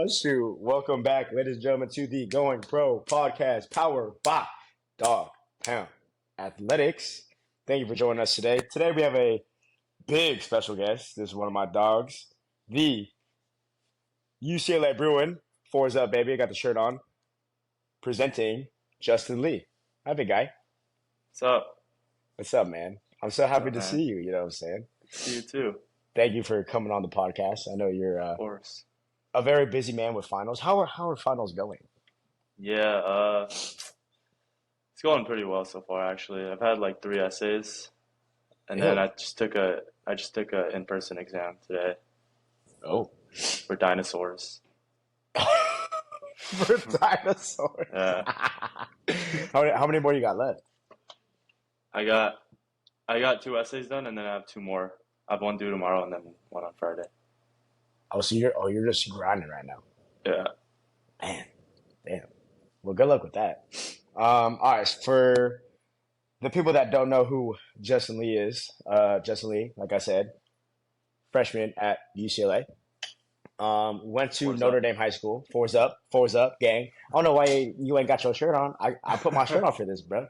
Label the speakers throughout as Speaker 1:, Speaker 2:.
Speaker 1: Shoot. Welcome back, ladies and gentlemen, to the Going Pro podcast powered by Dog Pound Athletics. Thank you for joining us today. Today we have a big special guest. This is one of my dogs, the UCLA Bruin. Four's up, baby. I got the shirt on. Presenting Justin Lee. Hi, big guy.
Speaker 2: What's up?
Speaker 1: What's up, man? I'm so
Speaker 2: What's
Speaker 1: happy
Speaker 2: up,
Speaker 1: to
Speaker 2: man?
Speaker 1: see you. You know what I'm saying?
Speaker 2: See you too.
Speaker 1: Thank you for coming on the podcast. I know you're
Speaker 2: Of course.
Speaker 1: a very busy man with finals. How are finals going?
Speaker 2: Yeah, it's going pretty well so far actually. I've had like three essays and then
Speaker 1: Ew.
Speaker 2: I just took a in-person exam today
Speaker 1: Oh.
Speaker 2: for dinosaurs.
Speaker 1: For dinosaurs.
Speaker 2: Yeah.
Speaker 1: How many more you got left?
Speaker 2: I got I got two essays done and then I have two more. I have one due tomorrow and then one on Friday.
Speaker 1: You're just grinding right now.
Speaker 2: Yeah.
Speaker 1: Man, damn. Well, good luck with that. All right, for the people that don't know who Justin Lee is, Justin Lee, like I said, freshman at UCLA. Went to
Speaker 2: What's
Speaker 1: Notre
Speaker 2: up?
Speaker 1: Dame High School. Fours up, gang. I don't know why you ain't got your shirt on. I put my shirt on for this, bro.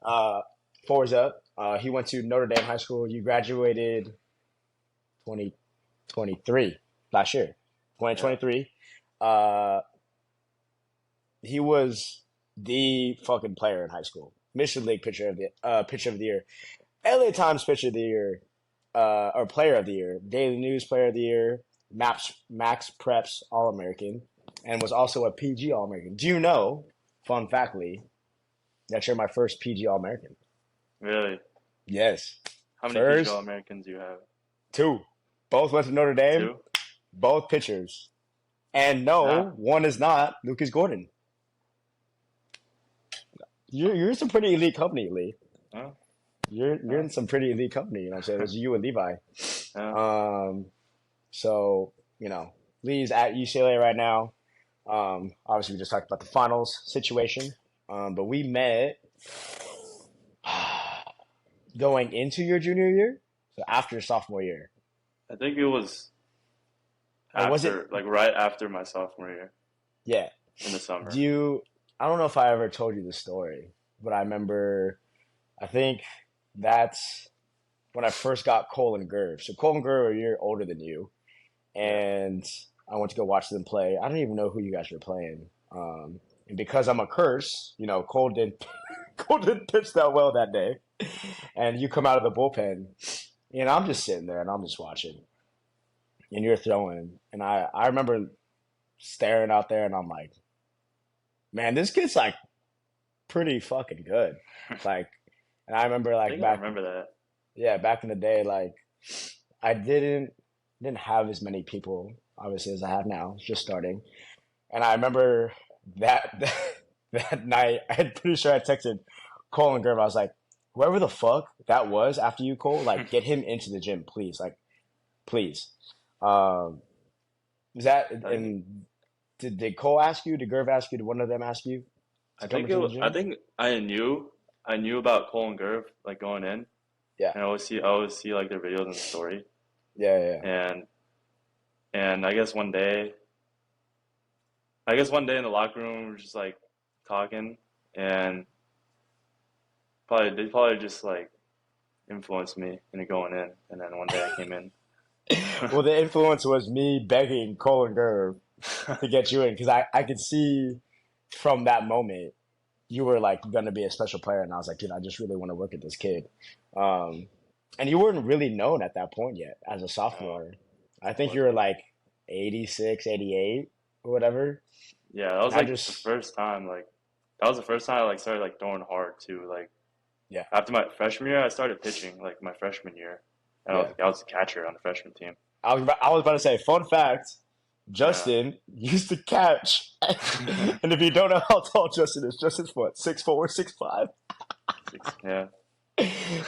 Speaker 1: Uh, Fours up. He went to Notre Dame High School. You graduated 2023 last year.
Speaker 2: Yeah.
Speaker 1: 2023. Uh, he was the fucking player in high school. Mission League pitcher of the year, LA Times pitcher of the year, or player of the year, Daily News player of the year, Max Preps All American, and was also a PG All American. Do you know, fun factly, that you're my first PG All American?
Speaker 2: Really?
Speaker 1: Yes,
Speaker 2: How many PG
Speaker 1: first
Speaker 2: All-Americans do you have?
Speaker 1: two. Both went to Notre Dame.
Speaker 2: Two?
Speaker 1: Both pitchers. And no,
Speaker 2: Ah.
Speaker 1: one is not Lucas Gordon. You're in some pretty elite company, Lee.
Speaker 2: Oh,
Speaker 1: You're
Speaker 2: oh,
Speaker 1: in some pretty elite company. You know what I'm saying? There's you and Levi.
Speaker 2: oh.
Speaker 1: Um, so Lee's at UCLA right now. Obviously, we just talked about the finals situation. But we met going into your junior year, so after your sophomore year,
Speaker 2: I think it was
Speaker 1: or was it?
Speaker 2: after, like right after my sophomore year
Speaker 1: Yeah.
Speaker 2: in the
Speaker 1: Do
Speaker 2: summer.
Speaker 1: you? I don't know if I ever told you the story, but I remember. I think that's when I first got Cole and Gerv. So Cole and Gerv are a year older than you,
Speaker 2: Yeah.
Speaker 1: and I went to go watch them play. I don't even know who you guys were playing. And because I'm a curse, Cole didn't Cole didn't pitch that well that day, and you come out of the bullpen, and I'm just sitting there and I'm just watching, and you're throwing, and I remember staring out there, and I'm like, man, this kid's like pretty fucking good, like, and I remember
Speaker 2: I
Speaker 1: like
Speaker 2: think I
Speaker 1: back,
Speaker 2: remember that.
Speaker 1: yeah, back in the day, like I didn't have as many people obviously as I have now, just starting. And I remember that that night, I'm pretty sure I texted Cole and Gerb. I was like, whoever the fuck that was after you, Cole, like get him into the gym, please, like please. Um, is that
Speaker 2: I
Speaker 1: and did Cole ask you? Did Gerb ask you? Did one of them ask you
Speaker 2: I
Speaker 1: to come
Speaker 2: think
Speaker 1: into the
Speaker 2: I
Speaker 1: gym?
Speaker 2: think I knew about Cole and Gerv like going in,
Speaker 1: Yeah,
Speaker 2: and I always see like their videos in the story,
Speaker 1: yeah, yeah, yeah.
Speaker 2: and and I guess one day in the locker room we were just like talking, and they probably just like influenced me into going in, and then one day I came in.
Speaker 1: Well, the influence was me begging Cole and Gerb to get you in because I could see from that moment you were like going to be a special player, and I was like, dude, I just really want to work with this kid. Um, and you weren't really known at that point yet as a
Speaker 2: Oh,
Speaker 1: sophomore. I think you were
Speaker 2: wasn't.
Speaker 1: like 86, 88, or whatever.
Speaker 2: Yeah, that
Speaker 1: And
Speaker 2: was
Speaker 1: I
Speaker 2: like the
Speaker 1: just,
Speaker 2: first time that was the first time I like started like throwing hard too. Like
Speaker 1: yeah,
Speaker 2: after my freshman year, I started pitching like my freshman year, and
Speaker 1: yeah.
Speaker 2: I was the catcher on the freshman team.
Speaker 1: I was about to say, fun fact,
Speaker 2: Yeah.
Speaker 1: Justin used to catch. And if you don't know how tall Justin is, Justin's what, 6'4", 6'5"?
Speaker 2: Six. Yeah.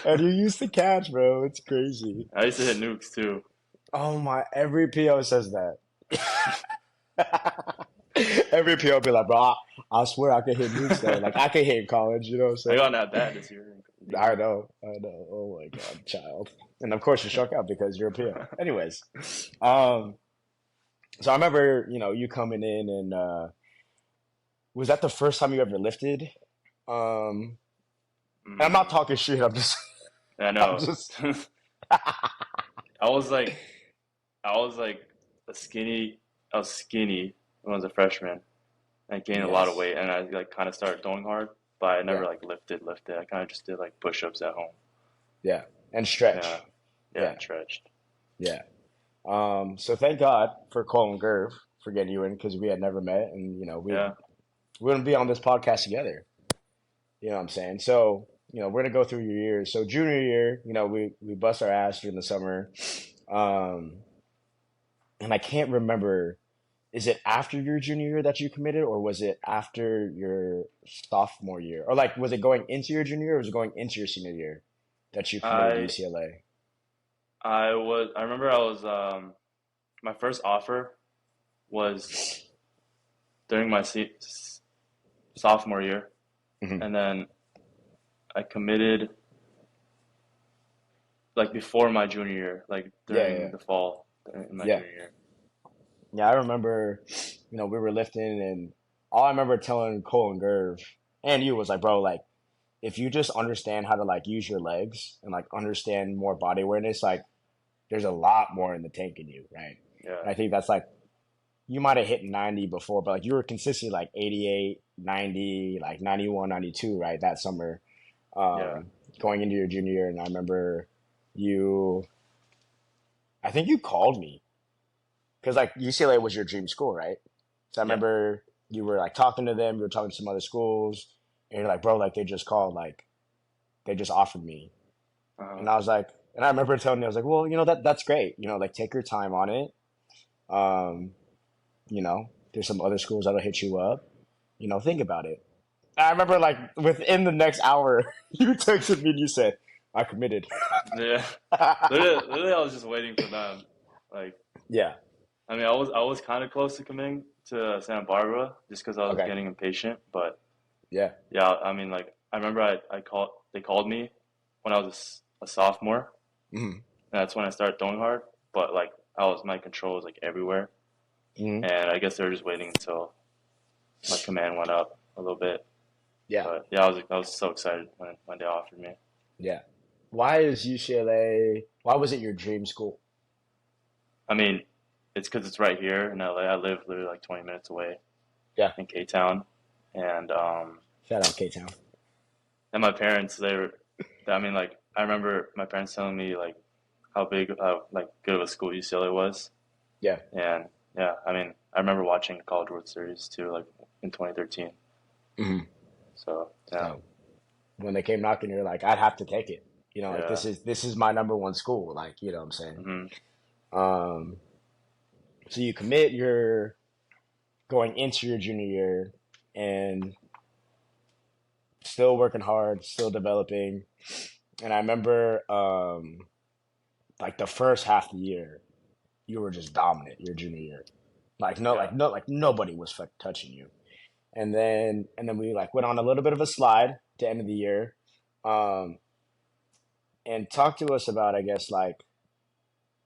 Speaker 1: And you used to catch, bro. It's crazy.
Speaker 2: I used to hit nukes too.
Speaker 1: Oh my, every PO says that. Every PO be like, bro, I swear I could hit nukes though. Like I could hit in college, you know what I'm
Speaker 2: I
Speaker 1: saying?
Speaker 2: got an at bat this year in
Speaker 1: I
Speaker 2: college.
Speaker 1: know, I know. Oh my God, child. And of course you struck out because you're a PO. Anyways, um, So I remember, you coming in and was that the first time you ever lifted? Um, and I'm not
Speaker 2: Mm,
Speaker 1: talking shit. I'm just,
Speaker 2: I
Speaker 1: I'm
Speaker 2: know.
Speaker 1: just,
Speaker 2: I was like, I was like a skinny. I was skinny when I was a freshman. I gained a lot of
Speaker 1: yes,
Speaker 2: weight, and I like kind of started throwing hard, but I never
Speaker 1: yeah,
Speaker 2: like lifted. I kind of just did like push-ups at home.
Speaker 1: yeah, and
Speaker 2: Yeah,
Speaker 1: stretch,
Speaker 2: yeah,
Speaker 1: yeah,
Speaker 2: and stretched.
Speaker 1: yeah. So thank God for Colin Gerv for getting you in because we had never met, and we
Speaker 2: Yeah.
Speaker 1: wouldn't be on this podcast together. You know what I'm saying? So, we're gonna go through your years. So junior year, we bust our ass during the summer. Um, and I can't remember, is it after your junior year that you committed, or was it after your sophomore year? Or like was it going into your junior year, or was it going into your senior year that you committed to
Speaker 2: I
Speaker 1: UCLA?
Speaker 2: I remember I was my first offer was during my sophomore year,
Speaker 1: Hmm.
Speaker 2: and then I committed like before my junior year, like
Speaker 1: Yeah, yeah,
Speaker 2: during the fall in my
Speaker 1: yeah.
Speaker 2: junior year.
Speaker 1: Yeah, I remember, we were lifting and all I remember telling Cole and Gerv and you was like, bro, like if you just understand how to like use your legs and like understand more body awareness, like there's a lot more in the tank in you, right?
Speaker 2: Yeah,
Speaker 1: And I think that's like you might have hit 90 before, but like you were consistently like 88, 90, like 91, 92, right? That summer,
Speaker 2: yeah,
Speaker 1: going into your junior year. And I remember you, I think you called me because like UCLA was your dream school, right? So I
Speaker 2: yeah.
Speaker 1: remember you were like talking to them, you were talking to some other schools, and you're like, bro, like they just called, like they just offered me.
Speaker 2: Uh,
Speaker 1: And I was like, and I remember telling you, I was like, well, that's great. Like take your time on it. Um, there's some other schools that'll hit you up. Think about it. I remember like within the next hour, you texted me and you said, I committed.
Speaker 2: yeah. Literally, I was just waiting for them. Like,
Speaker 1: Yeah.
Speaker 2: I mean, I was kind of close to committing to Santa Barbara just because I was
Speaker 1: Okay.
Speaker 2: getting impatient. But
Speaker 1: Yeah.
Speaker 2: yeah, I mean, like, I remember they called me when I was a sophomore,
Speaker 1: Hmm.
Speaker 2: and that's when I started throwing hard. But like, my control was like everywhere,
Speaker 1: Hmm.
Speaker 2: and I guess they were just waiting until my command went up a little bit.
Speaker 1: Yeah.
Speaker 2: But yeah, I was so excited when they offered me.
Speaker 1: Yeah. Why is UCLA, why was it your dream school?
Speaker 2: I mean, it's because it's right here in LA. I live literally like 20 minutes away
Speaker 1: Yeah.
Speaker 2: in K Town, and
Speaker 1: Shout out K Town.
Speaker 2: and my parents, I mean, like I remember my parents telling me like how like good of a school UCLA was,
Speaker 1: Yeah.
Speaker 2: and yeah, I mean, I remember watching the College World Series too, like in 2013.
Speaker 1: Hmm.
Speaker 2: So yeah,
Speaker 1: So when they came knocking, you're like, I'd have to take it. Like
Speaker 2: yeah,
Speaker 1: this is my number one school. Like, what I'm saying?
Speaker 2: hmm
Speaker 1: Um, so you commit, you're going into your junior year and still working hard, still developing. And I remember like the first half of the year, you were just dominant your junior year. Like no,
Speaker 2: yeah.
Speaker 1: like no, like nobody was touching you. And then we like went on a little bit of a slide to end of the year. Um, and talk to us about, I guess, like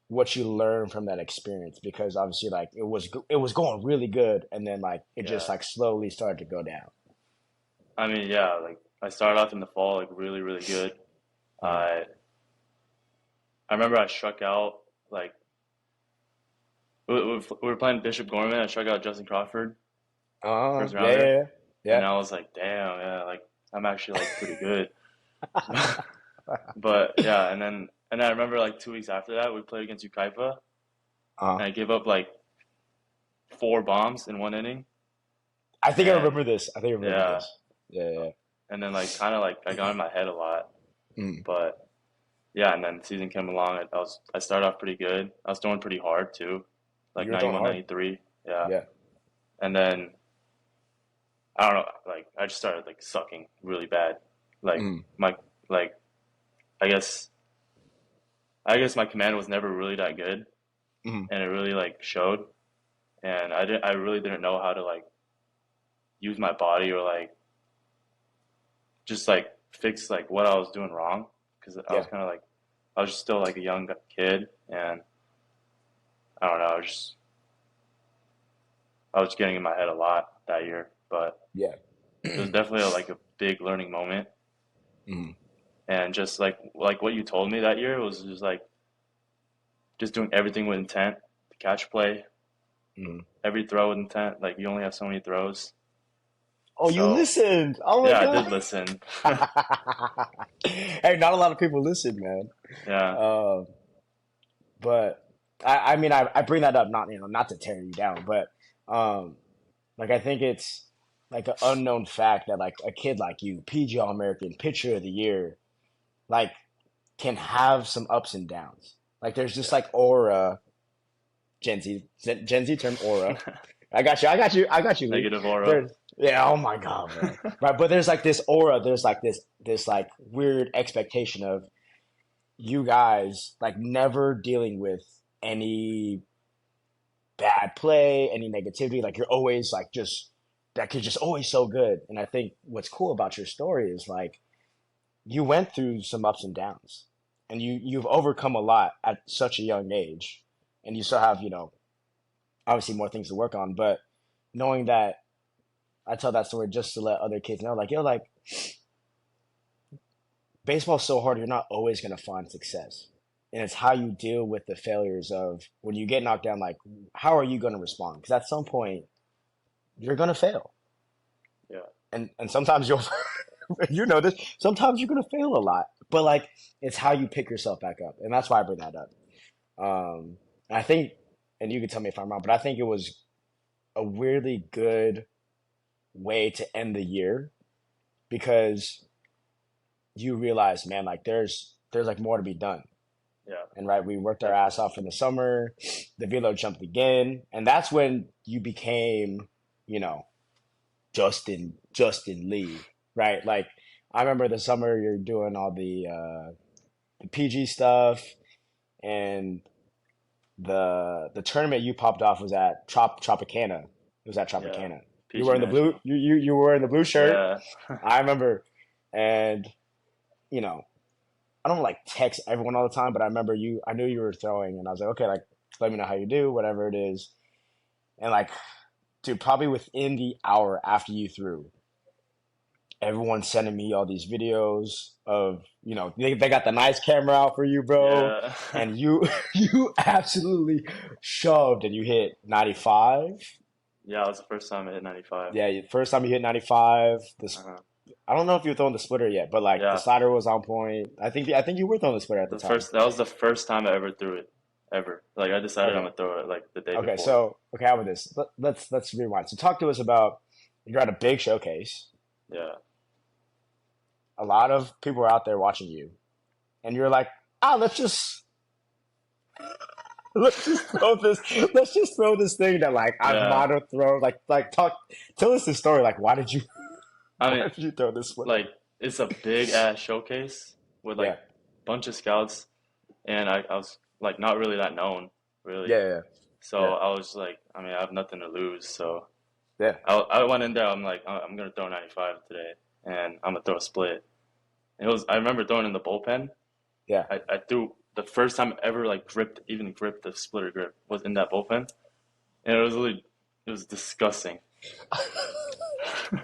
Speaker 1: what you learned from that experience because obviously like it was going really good and then like it just
Speaker 2: Yeah.
Speaker 1: like slowly started to go down.
Speaker 2: I mean, yeah, like I started off in the fall like really, really good.
Speaker 1: Mm.
Speaker 2: I I remember I struck out like we were playing Bishop Gorman. I struck out Justin Crawford, first
Speaker 1: Yeah,
Speaker 2: rounder,
Speaker 1: yeah,
Speaker 2: and
Speaker 1: yeah,
Speaker 2: I was like, damn, yeah, like I'm actually like pretty good. But yeah, and I remember like 2 weeks after that we played against Ukaipa,
Speaker 1: uh,
Speaker 2: and I gave up like 4 bombs in one inning,
Speaker 1: I think I
Speaker 2: and
Speaker 1: remember this. I think I remember
Speaker 2: yeah,
Speaker 1: this. Yeah, yeah.
Speaker 2: and then like kind of like I got in my head a lot,
Speaker 1: Mm.
Speaker 2: but yeah, and then the season came along. I started off pretty good. I was throwing pretty hard too, like
Speaker 1: You were throwing
Speaker 2: 91,
Speaker 1: hard.
Speaker 2: 93. Yeah,
Speaker 1: Yeah.
Speaker 2: and then I don't know, like I just started like sucking really bad. Like
Speaker 1: Mm.
Speaker 2: my like I guess I guess my command was never really that good,
Speaker 1: Mm.
Speaker 2: and it really like showed. And I really didn't know how to like use my body or like just like fix like what I was doing wrong because I was
Speaker 1: Yeah.
Speaker 2: kind of like I was just still like a young kid, and I don't know, I was just I was getting in my head a lot that year, but
Speaker 1: Yeah.
Speaker 2: it was definitely like a big learning moment.
Speaker 1: Mhm.
Speaker 2: And just like what you told me that year was just like just doing everything with intent, catch play,
Speaker 1: Mhm.
Speaker 2: every throw with intent. Like you only have so many throws.
Speaker 1: Oh, you
Speaker 2: So
Speaker 1: listened. Oh my
Speaker 2: yeah, I
Speaker 1: God.
Speaker 2: did listen.
Speaker 1: Hey, not a lot of people listen, man.
Speaker 2: Yeah,
Speaker 1: Um, but I mean, I bring that up not, not to tear you down, but um, like I think it's like an unknown fact that like a kid like you, PG All American, Pitcher of the Year, like can have some ups and downs. Like there's just
Speaker 2: yeah.
Speaker 1: like aura, Gen Z term aura. I got you, Lee.
Speaker 2: Negative aura.
Speaker 1: There's yeah, oh my God, bro. Right, but there's like this aura, there's like this like weird expectation of you guys like never dealing with any bad play, any negativity. Like you're always like just that kid's just always so good. And I think what's cool about your story is like you went through some ups and downs, and you've overcome a lot at such a young age, and you still have obviously more things to work on. But knowing that, I tell that story just to let other kids know, like like baseball's so hard. You're not always gonna find success. And it's how you deal with the failures of when you get knocked down, like how are you going to respond? Because at some point you're going to fail,
Speaker 2: Yeah,
Speaker 1: and sometimes you'll you know this, sometimes you're going to fail a lot, but like it's how you pick yourself back up, and that's why I bring that up. And I think, and you can tell me if I'm wrong, but I think it was a weirdly good way to end the year because you realize, man, like there's like more to be done.
Speaker 2: yeah,
Speaker 1: And right, we worked our ass
Speaker 2: definitely.
Speaker 1: off in the summer. The velo jumped again, and that's when you became, you know, Justin Lee, right? Like I remember the summer you're doing all the PG stuff, and the tournament you popped off was at Tropicana. It was at
Speaker 2: Yeah,
Speaker 1: Tropicana. You were
Speaker 2: PG
Speaker 1: in the blue.
Speaker 2: National.
Speaker 1: You were in the blue shirt.
Speaker 2: Yeah,
Speaker 1: I remember, and you know, I don't like text everyone all the time, but I remember you. I knew you were throwing, and I was like, okay, like let me know how you do, whatever it is. And like, dude, probably within the hour after you threw, everyone's sending me all these videos of they got the nice camera out for you, bro,
Speaker 2: yeah,
Speaker 1: and you you absolutely shoved and you hit 95.
Speaker 2: yeah. It was the first time I hit 95.
Speaker 1: Yeah, first time you hit 95. This
Speaker 2: Uh-huh.
Speaker 1: I don't know if you were throwing the splitter yet, but like the
Speaker 2: Yeah,
Speaker 1: slider was on point. I think you were throwing the splitter at the
Speaker 2: the
Speaker 1: time.
Speaker 2: first that was the first time I ever threw it, ever. Like I decided I'm
Speaker 1: Okay.
Speaker 2: gonna throw it like the day
Speaker 1: Okay,
Speaker 2: before.
Speaker 1: so how about this? Let's rewind. So talk to us about you're at a big showcase.
Speaker 2: Yeah,
Speaker 1: A lot of people are out there watching you, and you're like, ah, let's just throw this, let's just throw this thing that like I've
Speaker 2: yeah.
Speaker 1: modeled throw. Like tell us the story. Like why did you
Speaker 2: I mean,
Speaker 1: why did you throw this splitter?
Speaker 2: like it's a big ass showcase with
Speaker 1: Yeah,
Speaker 2: like bunch of scouts, and I was like not really that known, really.
Speaker 1: yeah,
Speaker 2: So
Speaker 1: yeah,
Speaker 2: I was like, I mean, I have nothing to lose. So
Speaker 1: yeah,
Speaker 2: I went in there. I'm like, I'm gonna throw 95 today, and I'm gonna throw a split. And it was. I remember throwing in the bullpen.
Speaker 1: yeah,
Speaker 2: I threw the first time I ever like even gripped the splitter grip was in that bullpen, and it was disgusting.
Speaker 1: yeah.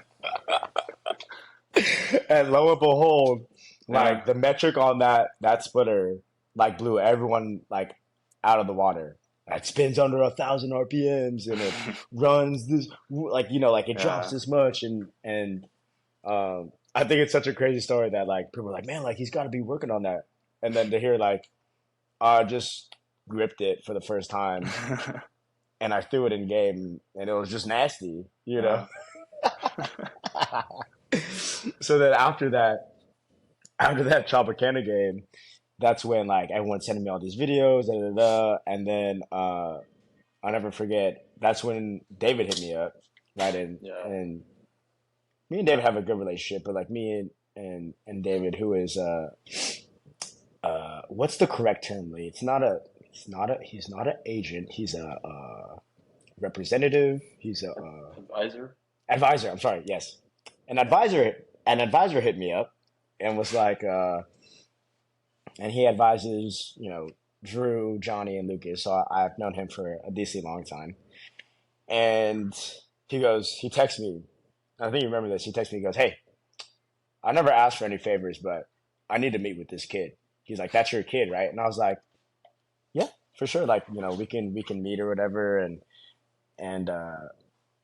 Speaker 1: And lo and behold,
Speaker 2: Yeah,
Speaker 1: like the metric on that splitter like blew everyone like out of the water. It spins under 1,000 RPMs and it runs this like like it drops
Speaker 2: yeah,
Speaker 1: this much and I think it's such a crazy story that like people are like, man, like he's got to be working on that, and then to hear like I just gripped it for the first time and I threw it in game and it was just nasty, you know.
Speaker 2: yeah,
Speaker 1: So then after that Tropicana game, that's when like everyone's sending me all these videos, da, da, da, and then I'll never forget. That's when David hit me up, right? And
Speaker 2: yeah.
Speaker 1: and me and David have a good relationship, but like me and David, who is what's the correct term, Lee? He's not an agent. He's a representative. He's a
Speaker 2: Advisor.
Speaker 1: advisor. I'm sorry. Yes, an advisor. An advisor hit me up and was like, and he advises, Drew, Johnny, and Lucas. So I've known him for a decently long time. And he texts me. I think you remember this. He texts me. He goes, "Hey, I never asked for any favors, but I need to meet with this kid." He's like, "That's your kid, right?" And I was like, "Yeah, for sure. Like, we can meet or whatever." And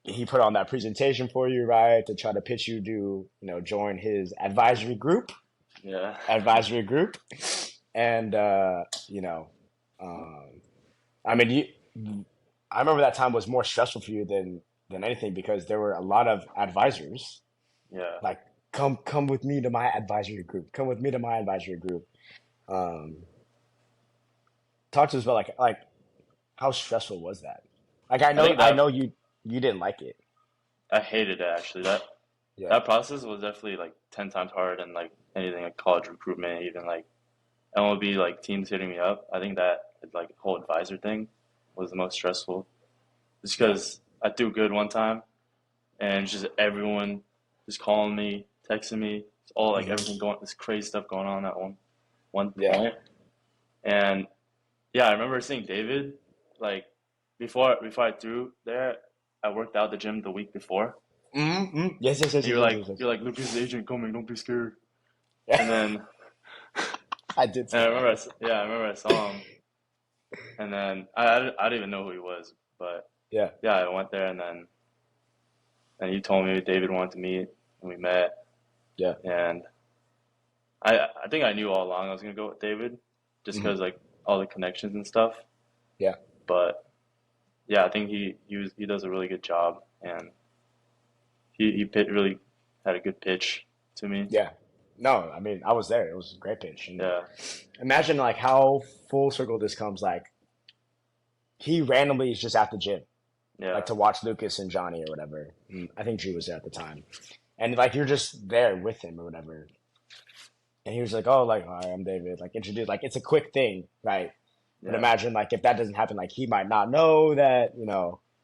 Speaker 1: he put on that presentation for you, right, to try to pitch you to, join his
Speaker 2: Yeah.
Speaker 1: advisory group. And um, I mean, I remember that time was more stressful for you than anything because there were a lot of advisors
Speaker 2: Yeah.
Speaker 1: like come with me to my advisory group. Come with me to my advisory group. Um, Talk to us about like how stressful was that? Like
Speaker 2: I think
Speaker 1: I
Speaker 2: that
Speaker 1: know you didn't like it.
Speaker 2: I hated it actually.
Speaker 1: Yeah.
Speaker 2: That process was definitely like 10 times harder than like anything like college recruitment, even like MLB like teams hitting me up. I think that like whole advisor thing was the most stressful. Just
Speaker 1: Yeah.
Speaker 2: because I do good one time and it's just everyone just calling me, texting me, it's all like
Speaker 1: Hmm.
Speaker 2: everything going, this crazy stuff going on at one
Speaker 1: Yeah.
Speaker 2: point. And yeah, I remember seeing David like before I threw there. I worked out the gym the week before,
Speaker 1: Mm-hmm. Yes, yes, yes,
Speaker 2: and
Speaker 1: yes, yes, yes, yes.
Speaker 2: you're like Lucas' agent coming, don't be scared.
Speaker 1: Yeah,
Speaker 2: And then
Speaker 1: I did
Speaker 2: and
Speaker 1: say that.
Speaker 2: I remember I saw him, and then I didn't even know who he was, but
Speaker 1: Yeah.
Speaker 2: yeah, I went there, and he told me David wanted to meet, and we met,
Speaker 1: Yeah.
Speaker 2: and I think I knew all along I was gonna go with David, just
Speaker 1: Hmm.
Speaker 2: because like all the connections and stuff.
Speaker 1: Yeah.
Speaker 2: But yeah, I think he does a really good job, and really had a good pitch to me.
Speaker 1: Yeah. No, I mean, I was there. It was a great pitch. And
Speaker 2: Yeah,
Speaker 1: imagine like how full circle this comes. Like he randomly is just at the gym, like
Speaker 2: yeah,
Speaker 1: to watch Lucas and Johnny or whatever. I think Drew was there at the time. And like you're just there with him or whatever. And he was like, "Oh, like hi, I'm David." Like introduce, like it's a quick thing, right? But
Speaker 2: yeah.
Speaker 1: imagine like if that doesn't happen, like he might not know that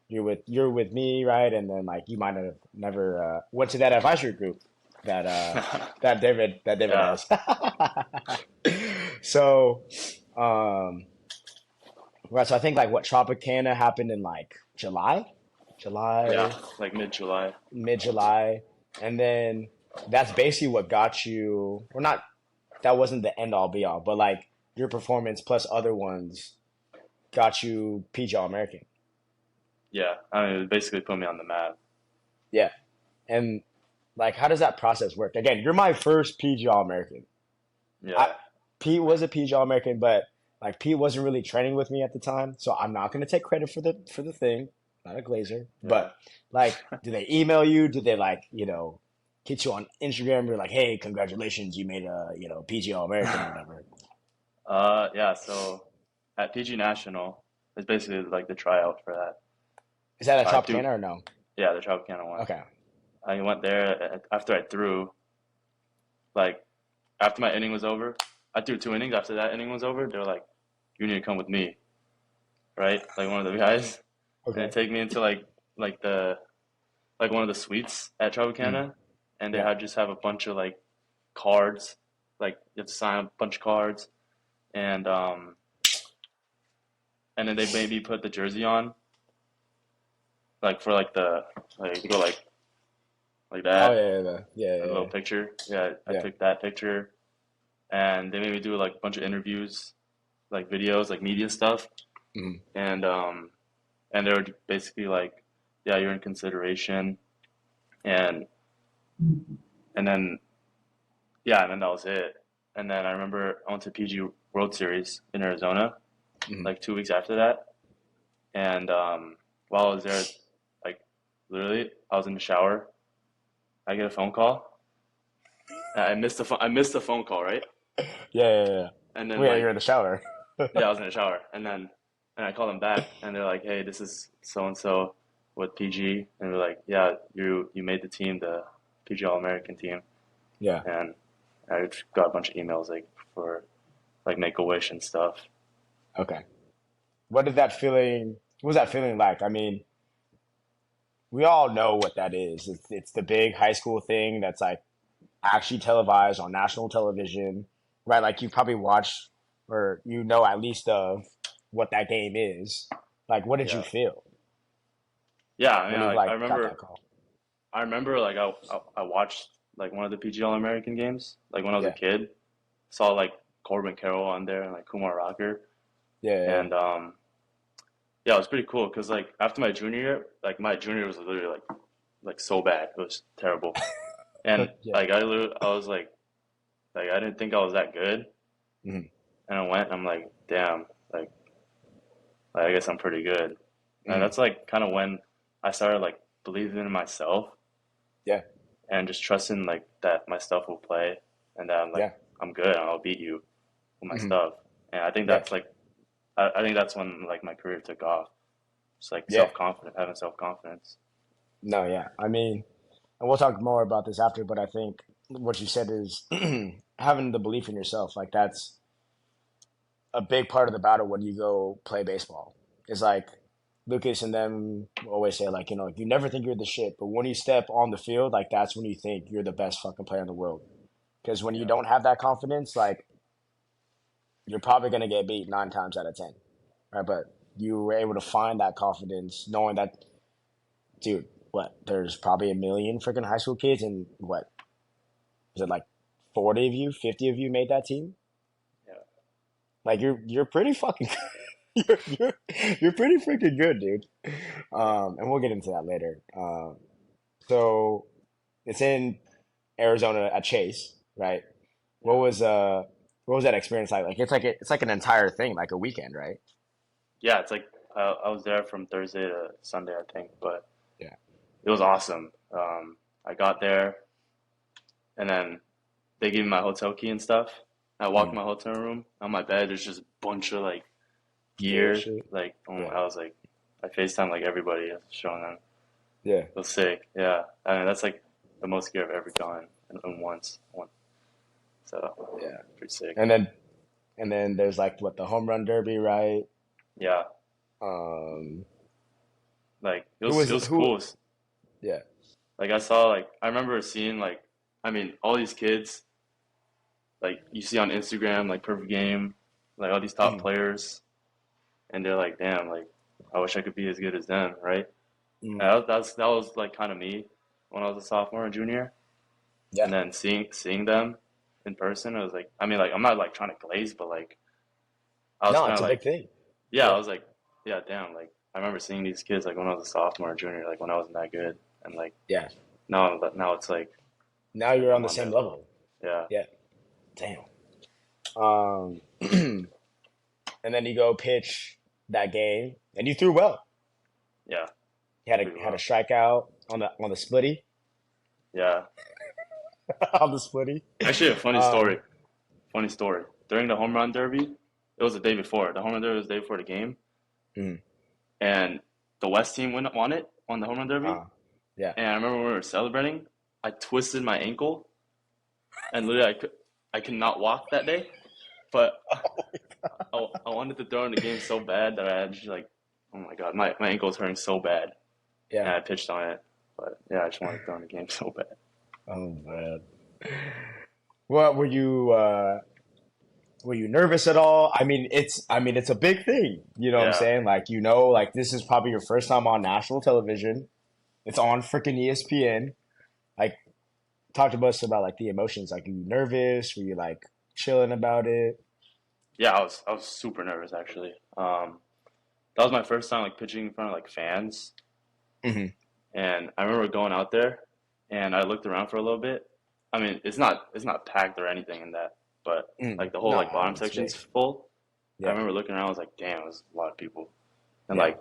Speaker 1: you're with me, right? And then like you might have never went to that advisory group that David
Speaker 2: Yeah,
Speaker 1: has. So, um, right. So I think like what Tropicana happened in like
Speaker 2: yeah,
Speaker 1: July,
Speaker 2: like mid-July.
Speaker 1: mid July, and then that's basically what got you, or not. That wasn't the end all be all, but like your performance plus other ones got you PG All American.
Speaker 2: Yeah, I mean, it basically put me on the map.
Speaker 1: Yeah. And like, how does that process work? Again, you're my first PG All American. I
Speaker 2: Yeah,
Speaker 1: Pete was a PG All American, but like Pete wasn't really training with me at the time, so I'm not gonna take credit for the thing. Not a glazer,
Speaker 2: yeah.
Speaker 1: but like, do they email you? Do they like hit you on Instagram? You're like, hey, congratulations, you made a PG All American or whatever.
Speaker 2: Yeah. So at PG National, it's basically like the tryout for that.
Speaker 1: Is that a
Speaker 2: I do,
Speaker 1: Tropicana or no?
Speaker 2: yeah, the Tropicana one.
Speaker 1: Okay.
Speaker 2: I went there after I threw, like after my inning was over. I threw two innings. After that inning was over, they were like, "You need to come with me," right? Like one of the guys, and they
Speaker 1: Okay.
Speaker 2: take me into like the like one of the suites at
Speaker 1: Mm.
Speaker 2: Tropicana, and they
Speaker 1: Yeah.
Speaker 2: had just have a bunch of like cards, like you have to sign a bunch of cards, and um, and then they made me put the jersey on, like for like the like to go like
Speaker 1: Oh
Speaker 2: that,
Speaker 1: yeah, yeah,
Speaker 2: a
Speaker 1: yeah,
Speaker 2: little
Speaker 1: yeah,
Speaker 2: picture. Yeah, I
Speaker 1: yeah.
Speaker 2: took that picture, and they made me do like a bunch of interviews, like videos, like media stuff,
Speaker 1: Mm.
Speaker 2: and um, and they were basically like, yeah, you're in consideration, and and then yeah, and then that was it. And then I remember I went to PG World Series in Arizona,
Speaker 1: Mm.
Speaker 2: like 2 weeks after that, and while I was there, like literally, I was in the shower. I get a phone call. I missed the phone call, right?
Speaker 1: Yeah, yeah, yeah.
Speaker 2: And then
Speaker 1: Well, yeah, you're
Speaker 2: like
Speaker 1: in the shower.
Speaker 2: yeah, I was in the shower, and I call them back, and they're like, "Hey, this is so and so with PG," and we're like, "Yeah, you made the team, the PG All American team,"
Speaker 1: Yeah.
Speaker 2: and I just got a bunch of emails like for like Make a Wish and stuff.
Speaker 1: Okay. What was that feeling like? I mean, we all know what that is. It's the big high school thing that's like actually televised on national television, right? Like you probably watched or at least of what that game is. Like, what did you
Speaker 2: Yeah.
Speaker 1: feel?
Speaker 2: Yeah, I mean,
Speaker 1: when he
Speaker 2: like I
Speaker 1: like got that
Speaker 2: remember,
Speaker 1: call.
Speaker 2: I remember like I watched like one of the PGL American games, like when I was a
Speaker 1: Yeah,
Speaker 2: kid. Saw like Corbin Carroll on there and like Kumar Rocker,
Speaker 1: yeah, yeah,
Speaker 2: and yeah, it was pretty cool because like after my junior year, like my junior year was literally like so bad, it was terrible, and
Speaker 1: yeah.
Speaker 2: like I was like I didn't think I was that good,
Speaker 1: Hmm.
Speaker 2: and I went, and I'm like, damn, like I guess I'm pretty good, and
Speaker 1: Hmm.
Speaker 2: that's like kind of when I started like believing in myself
Speaker 1: Yeah,
Speaker 2: and just trusting like that my stuff will play, and that
Speaker 1: yeah,
Speaker 2: I'm good, and I'll beat you with my
Speaker 1: hmm,
Speaker 2: stuff, and I think
Speaker 1: yeah,
Speaker 2: that's like I think that's when like my career took off. It's like
Speaker 1: yeah.
Speaker 2: having self confidence.
Speaker 1: No, yeah. I mean, and we'll talk more about this after, but I think what you said is having the belief in yourself. Like that's a big part of the battle when you go play baseball. It's like Lucas and them always say, like, you never think you're the shit, but when you step on the field, like that's when you think you're the best fucking player in the world. Because when you
Speaker 2: Yeah,
Speaker 1: don't have that confidence, like you're probably gonna get beat 9 times out of 10, right? But you were able to find that confidence, knowing that, dude, what? There's probably a million freaking high school kids, and what is it like 40 of you, 50 of you made that team?
Speaker 2: yeah,
Speaker 1: Like you're pretty fucking you're you're pretty freaking good, dude.
Speaker 2: yeah.
Speaker 1: And we'll get into that later. So it's in Arizona at Chase, right? What
Speaker 2: Yeah.
Speaker 1: was uh what was that experience like? Like it's like an entire thing, like a weekend, right?
Speaker 2: Yeah, it's like I was there from Thursday to Sunday, I think, but
Speaker 1: Yeah.
Speaker 2: it was awesome. I got there, and then they gave me my hotel key and stuff. I walked in
Speaker 1: Mm.
Speaker 2: my hotel room. On my bed, there's just a bunch of like
Speaker 1: Gear
Speaker 2: gear.
Speaker 1: shit.
Speaker 2: Like,
Speaker 1: Yeah.
Speaker 2: I was like, I FaceTime like everybody, showing them.
Speaker 1: Yeah.
Speaker 2: It was sick. Yeah, I mean that's like the most gear I've ever gotten in once. So
Speaker 1: Yeah.
Speaker 2: pretty sick.
Speaker 1: And then there's like what the home run derby, right?
Speaker 2: Yeah,
Speaker 1: Um
Speaker 2: like
Speaker 1: who
Speaker 2: it
Speaker 1: was
Speaker 2: was
Speaker 1: who
Speaker 2: cool.
Speaker 1: yeah.
Speaker 2: Like I saw like I remember seeing like I mean all these kids like you see on Instagram like perfect game like all these top
Speaker 1: Mm,
Speaker 2: players and they're like damn like I wish I could be as good as them, right?
Speaker 1: mm,
Speaker 2: And that was like kind of me when I was a sophomore and junior, and
Speaker 1: yeah.
Speaker 2: then seeing them in person I was like I mean like I'm not like trying to glaze but like I was
Speaker 1: No,
Speaker 2: kind
Speaker 1: it's
Speaker 2: of
Speaker 1: a big
Speaker 2: like
Speaker 1: thing.
Speaker 2: yeah I
Speaker 1: Yeah.
Speaker 2: was like yeah damn like I remember seeing these kids like when I was a sophomore and junior like when I wasn't that good and like
Speaker 1: Yeah.
Speaker 2: now it's
Speaker 1: Now
Speaker 2: like
Speaker 1: you're on
Speaker 2: I'm
Speaker 1: the
Speaker 2: on their
Speaker 1: same
Speaker 2: level.
Speaker 1: level.
Speaker 2: Yeah,
Speaker 1: Yeah. Damn. And then you go pitch that game, and you threw well.
Speaker 2: yeah,
Speaker 1: You had
Speaker 2: pretty
Speaker 1: a
Speaker 2: well.
Speaker 1: strikeout on the splitty
Speaker 2: Yeah.
Speaker 1: on the splitty.
Speaker 2: Actually, a funny
Speaker 1: Um,
Speaker 2: story. Funny story. During the home run derby, it was the day before. The home run derby was the day before the game,
Speaker 1: mm,
Speaker 2: and the West team won the home run derby.
Speaker 1: uh, yeah.
Speaker 2: And I remember when we were celebrating, I twisted my ankle, and literally I could not walk that day. But I wanted to throw in the game so bad that I had just like, oh my god, my ankle was hurting so bad, and
Speaker 1: Yeah.
Speaker 2: I pitched on it. But yeah, I just wanted to throw in the game so bad.
Speaker 1: Oh man. What were you nervous at all? I mean it's a big thing. You know what I'm
Speaker 2: Yeah.
Speaker 1: saying? Like like this is probably your first time on national television. It's on freaking ESPN. Like talk to us about like the emotions. Like, were you nervous? Were you like chilling about it?
Speaker 2: Yeah, I was super nervous actually. That was my first time like pitching in front of like fans,
Speaker 1: Hmm.
Speaker 2: and I remember going out there, and I looked around for a little bit. I mean, it's not packed or anything in that, but
Speaker 1: Mm.
Speaker 2: like the whole
Speaker 1: No,
Speaker 2: like
Speaker 1: I
Speaker 2: bottom
Speaker 1: mean it's
Speaker 2: section's
Speaker 1: big.
Speaker 2: full. I
Speaker 1: Yeah,
Speaker 2: remember looking around, I was like, damn, there's a lot of people, and
Speaker 1: yeah,
Speaker 2: like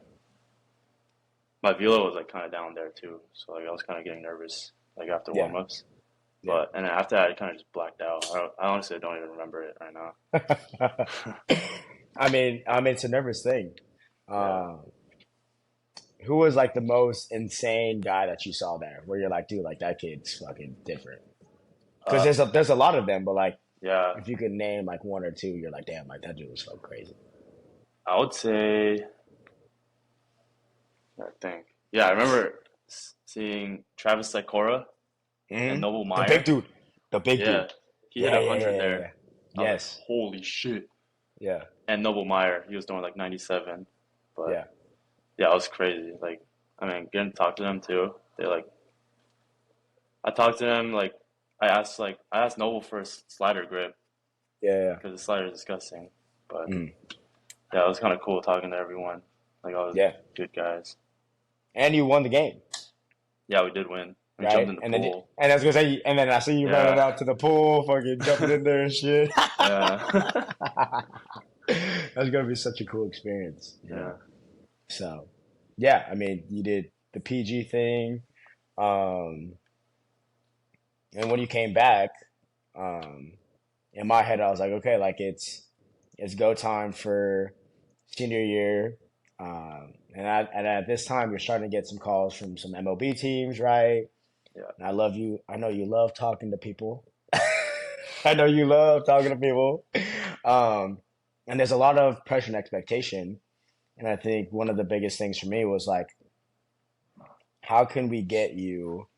Speaker 2: my velo was like kind of down there too, so like I was kind of getting nervous like after
Speaker 1: yeah,
Speaker 2: warm ups.
Speaker 1: yeah.
Speaker 2: But and then after that, I kind of just blacked out. I honestly don't even remember it right now.
Speaker 1: I mean, it's a nervous thing.
Speaker 2: Yeah.
Speaker 1: Um, who was like the most insane guy that you saw there, where you're like, dude, like that kid's fucking different? Because
Speaker 2: Uh,
Speaker 1: there's a lot of them, but like
Speaker 2: yeah.
Speaker 1: if you could name like one or two, you're like, damn, like that dude was so crazy.
Speaker 2: I would say I think. Yeah, I remember seeing Travis Sikora and
Speaker 1: Hmm.
Speaker 2: Noble
Speaker 1: The big
Speaker 2: Meyer.
Speaker 1: dude, the big
Speaker 2: Yeah,
Speaker 1: dude.
Speaker 2: he hit
Speaker 1: Yeah,
Speaker 2: a
Speaker 1: yeah, yeah,
Speaker 2: hundred
Speaker 1: yeah,
Speaker 2: there.
Speaker 1: yeah.
Speaker 2: I was like,
Speaker 1: Yes,
Speaker 2: holy shit.
Speaker 1: yeah,
Speaker 2: And Noble Meyer, he was doing like 97. But
Speaker 1: yeah,
Speaker 2: yeah, it was crazy. Like I mean, getting to talk to them too. I talked to them I asked Noble for a slider grip
Speaker 1: Yeah.
Speaker 2: because the slider is disgusting. But
Speaker 1: Mm,
Speaker 2: yeah, it was kind of cool talking to everyone, like all the
Speaker 1: yeah.
Speaker 2: good guys.
Speaker 1: And you won the game,
Speaker 2: Yeah, we did win. We jumped
Speaker 1: right?
Speaker 2: in the
Speaker 1: And then
Speaker 2: pool.
Speaker 1: and I was gonna say, and then I see you running
Speaker 2: Yeah,
Speaker 1: out to the pool, fucking jumping in there and shit.
Speaker 2: yeah,
Speaker 1: That's gonna be such a cool experience, you
Speaker 2: yeah.
Speaker 1: know. So, yeah, I mean, you did the PG thing, um, and when you came back, um, in my head, I was like, okay, like it's go time for senior year. And at this time, you're starting to get some calls from some MLB teams, right?
Speaker 2: Yeah.
Speaker 1: And I love you. I know you love talking to people. I know you love talking to people. Um, and there's a lot of pressure and expectation. And I think one of the biggest things for me was like, how can we get you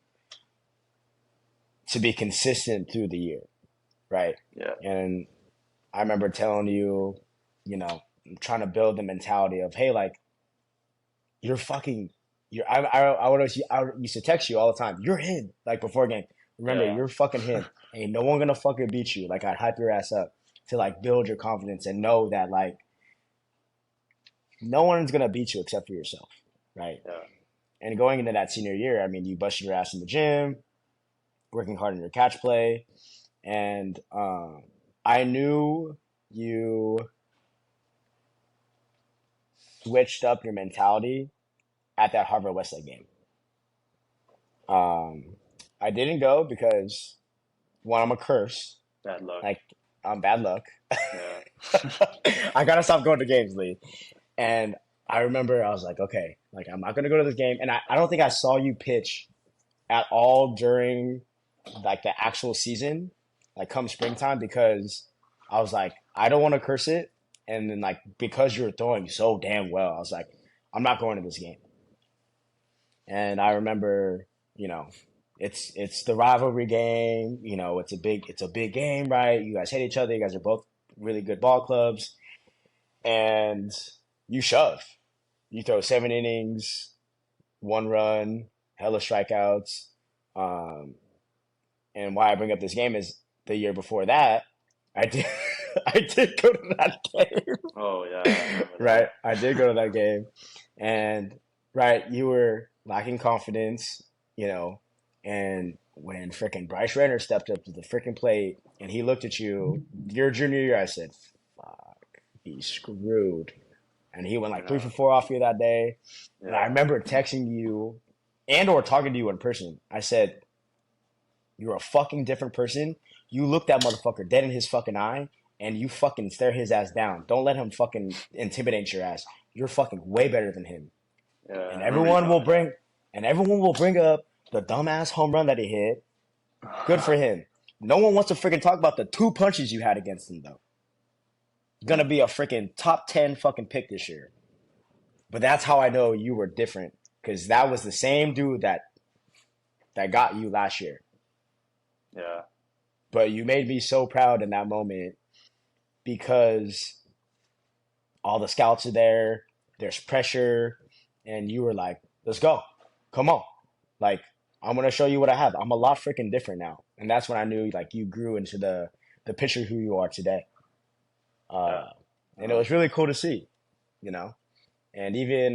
Speaker 1: to be consistent through the year, right?
Speaker 2: Yeah.
Speaker 1: And I remember telling you, you know, trying to build the mentality of, hey, like, you're fucking, you're, I used to text you all the time. You're him, like before a game. Remember,
Speaker 2: Yeah.
Speaker 1: you're fucking him. Ain't no one gonna fucking beat you. Like, I'd hype your ass up to like build your confidence and know that like no one's gonna beat you except for yourself, right?
Speaker 2: Yeah.
Speaker 1: And going into that senior year, I mean, you busted your ass in the gym, working hard on your catch play, and I knew you switched up your mentality at that Harvard Westlake game. Um, I didn't go because one, I'm a curse,
Speaker 2: Bad luck.
Speaker 1: like I'm bad luck.
Speaker 2: Yeah.
Speaker 1: I gotta stop going to games, Lee. And I remember I was like, okay, like I'm not gonna go to this game. And I don't think I saw you pitch at all during like the actual season, like come springtime, because I was like, I don't want to curse it. And then like because you were throwing so damn well, I was like, I'm not going to this game. And I remember, you know, it's the rivalry game. You know, it's a big game, right? You guys hate each other. You guys are both really good ball clubs, and you shove. You throw 7 innings, 1 run, hella strikeouts. Um, and why I bring up this game is the year before that, I did I did go to that game.
Speaker 2: Oh yeah, I remember
Speaker 1: Right,
Speaker 2: that.
Speaker 1: I did go to that game, and right, you were lacking confidence, you know, and when freaking Bryce Renner stepped up to the freaking plate and he looked at you, your junior year, I said, "Fuck, he's screwed." And he went
Speaker 2: I
Speaker 1: like three
Speaker 2: know.
Speaker 1: for four off you that day. And I
Speaker 2: Yeah.
Speaker 1: remember texting you and or talking to you in person. I said, "You're a fucking different person. You look that motherfucker dead in his fucking eye, and you fucking stare his ass down. Don't let him fucking intimidate your ass. You're fucking way better than him."
Speaker 2: Yeah.
Speaker 1: And
Speaker 2: I remember you telling me
Speaker 1: everyone will bring up the dumbass home run that he hit. Good for
Speaker 2: that.
Speaker 1: him. No one wants to freaking talk about the 2 punches you had against him though. Gonna be a freaking top 10 fucking pick this year. But that's how I know you were different, because that was the same dude that got you last year.
Speaker 2: Yeah.
Speaker 1: But you made me so proud in that moment because all the scouts are there, there's pressure, and you were like, let's go. Come on. Like, I'm gonna show you what I have. I'm a lot freaking different now. And that's when I knew like you grew into the picture who you are today.
Speaker 2: Yeah.
Speaker 1: Uh and it
Speaker 2: Uh-huh.
Speaker 1: was really cool to see, you know. And even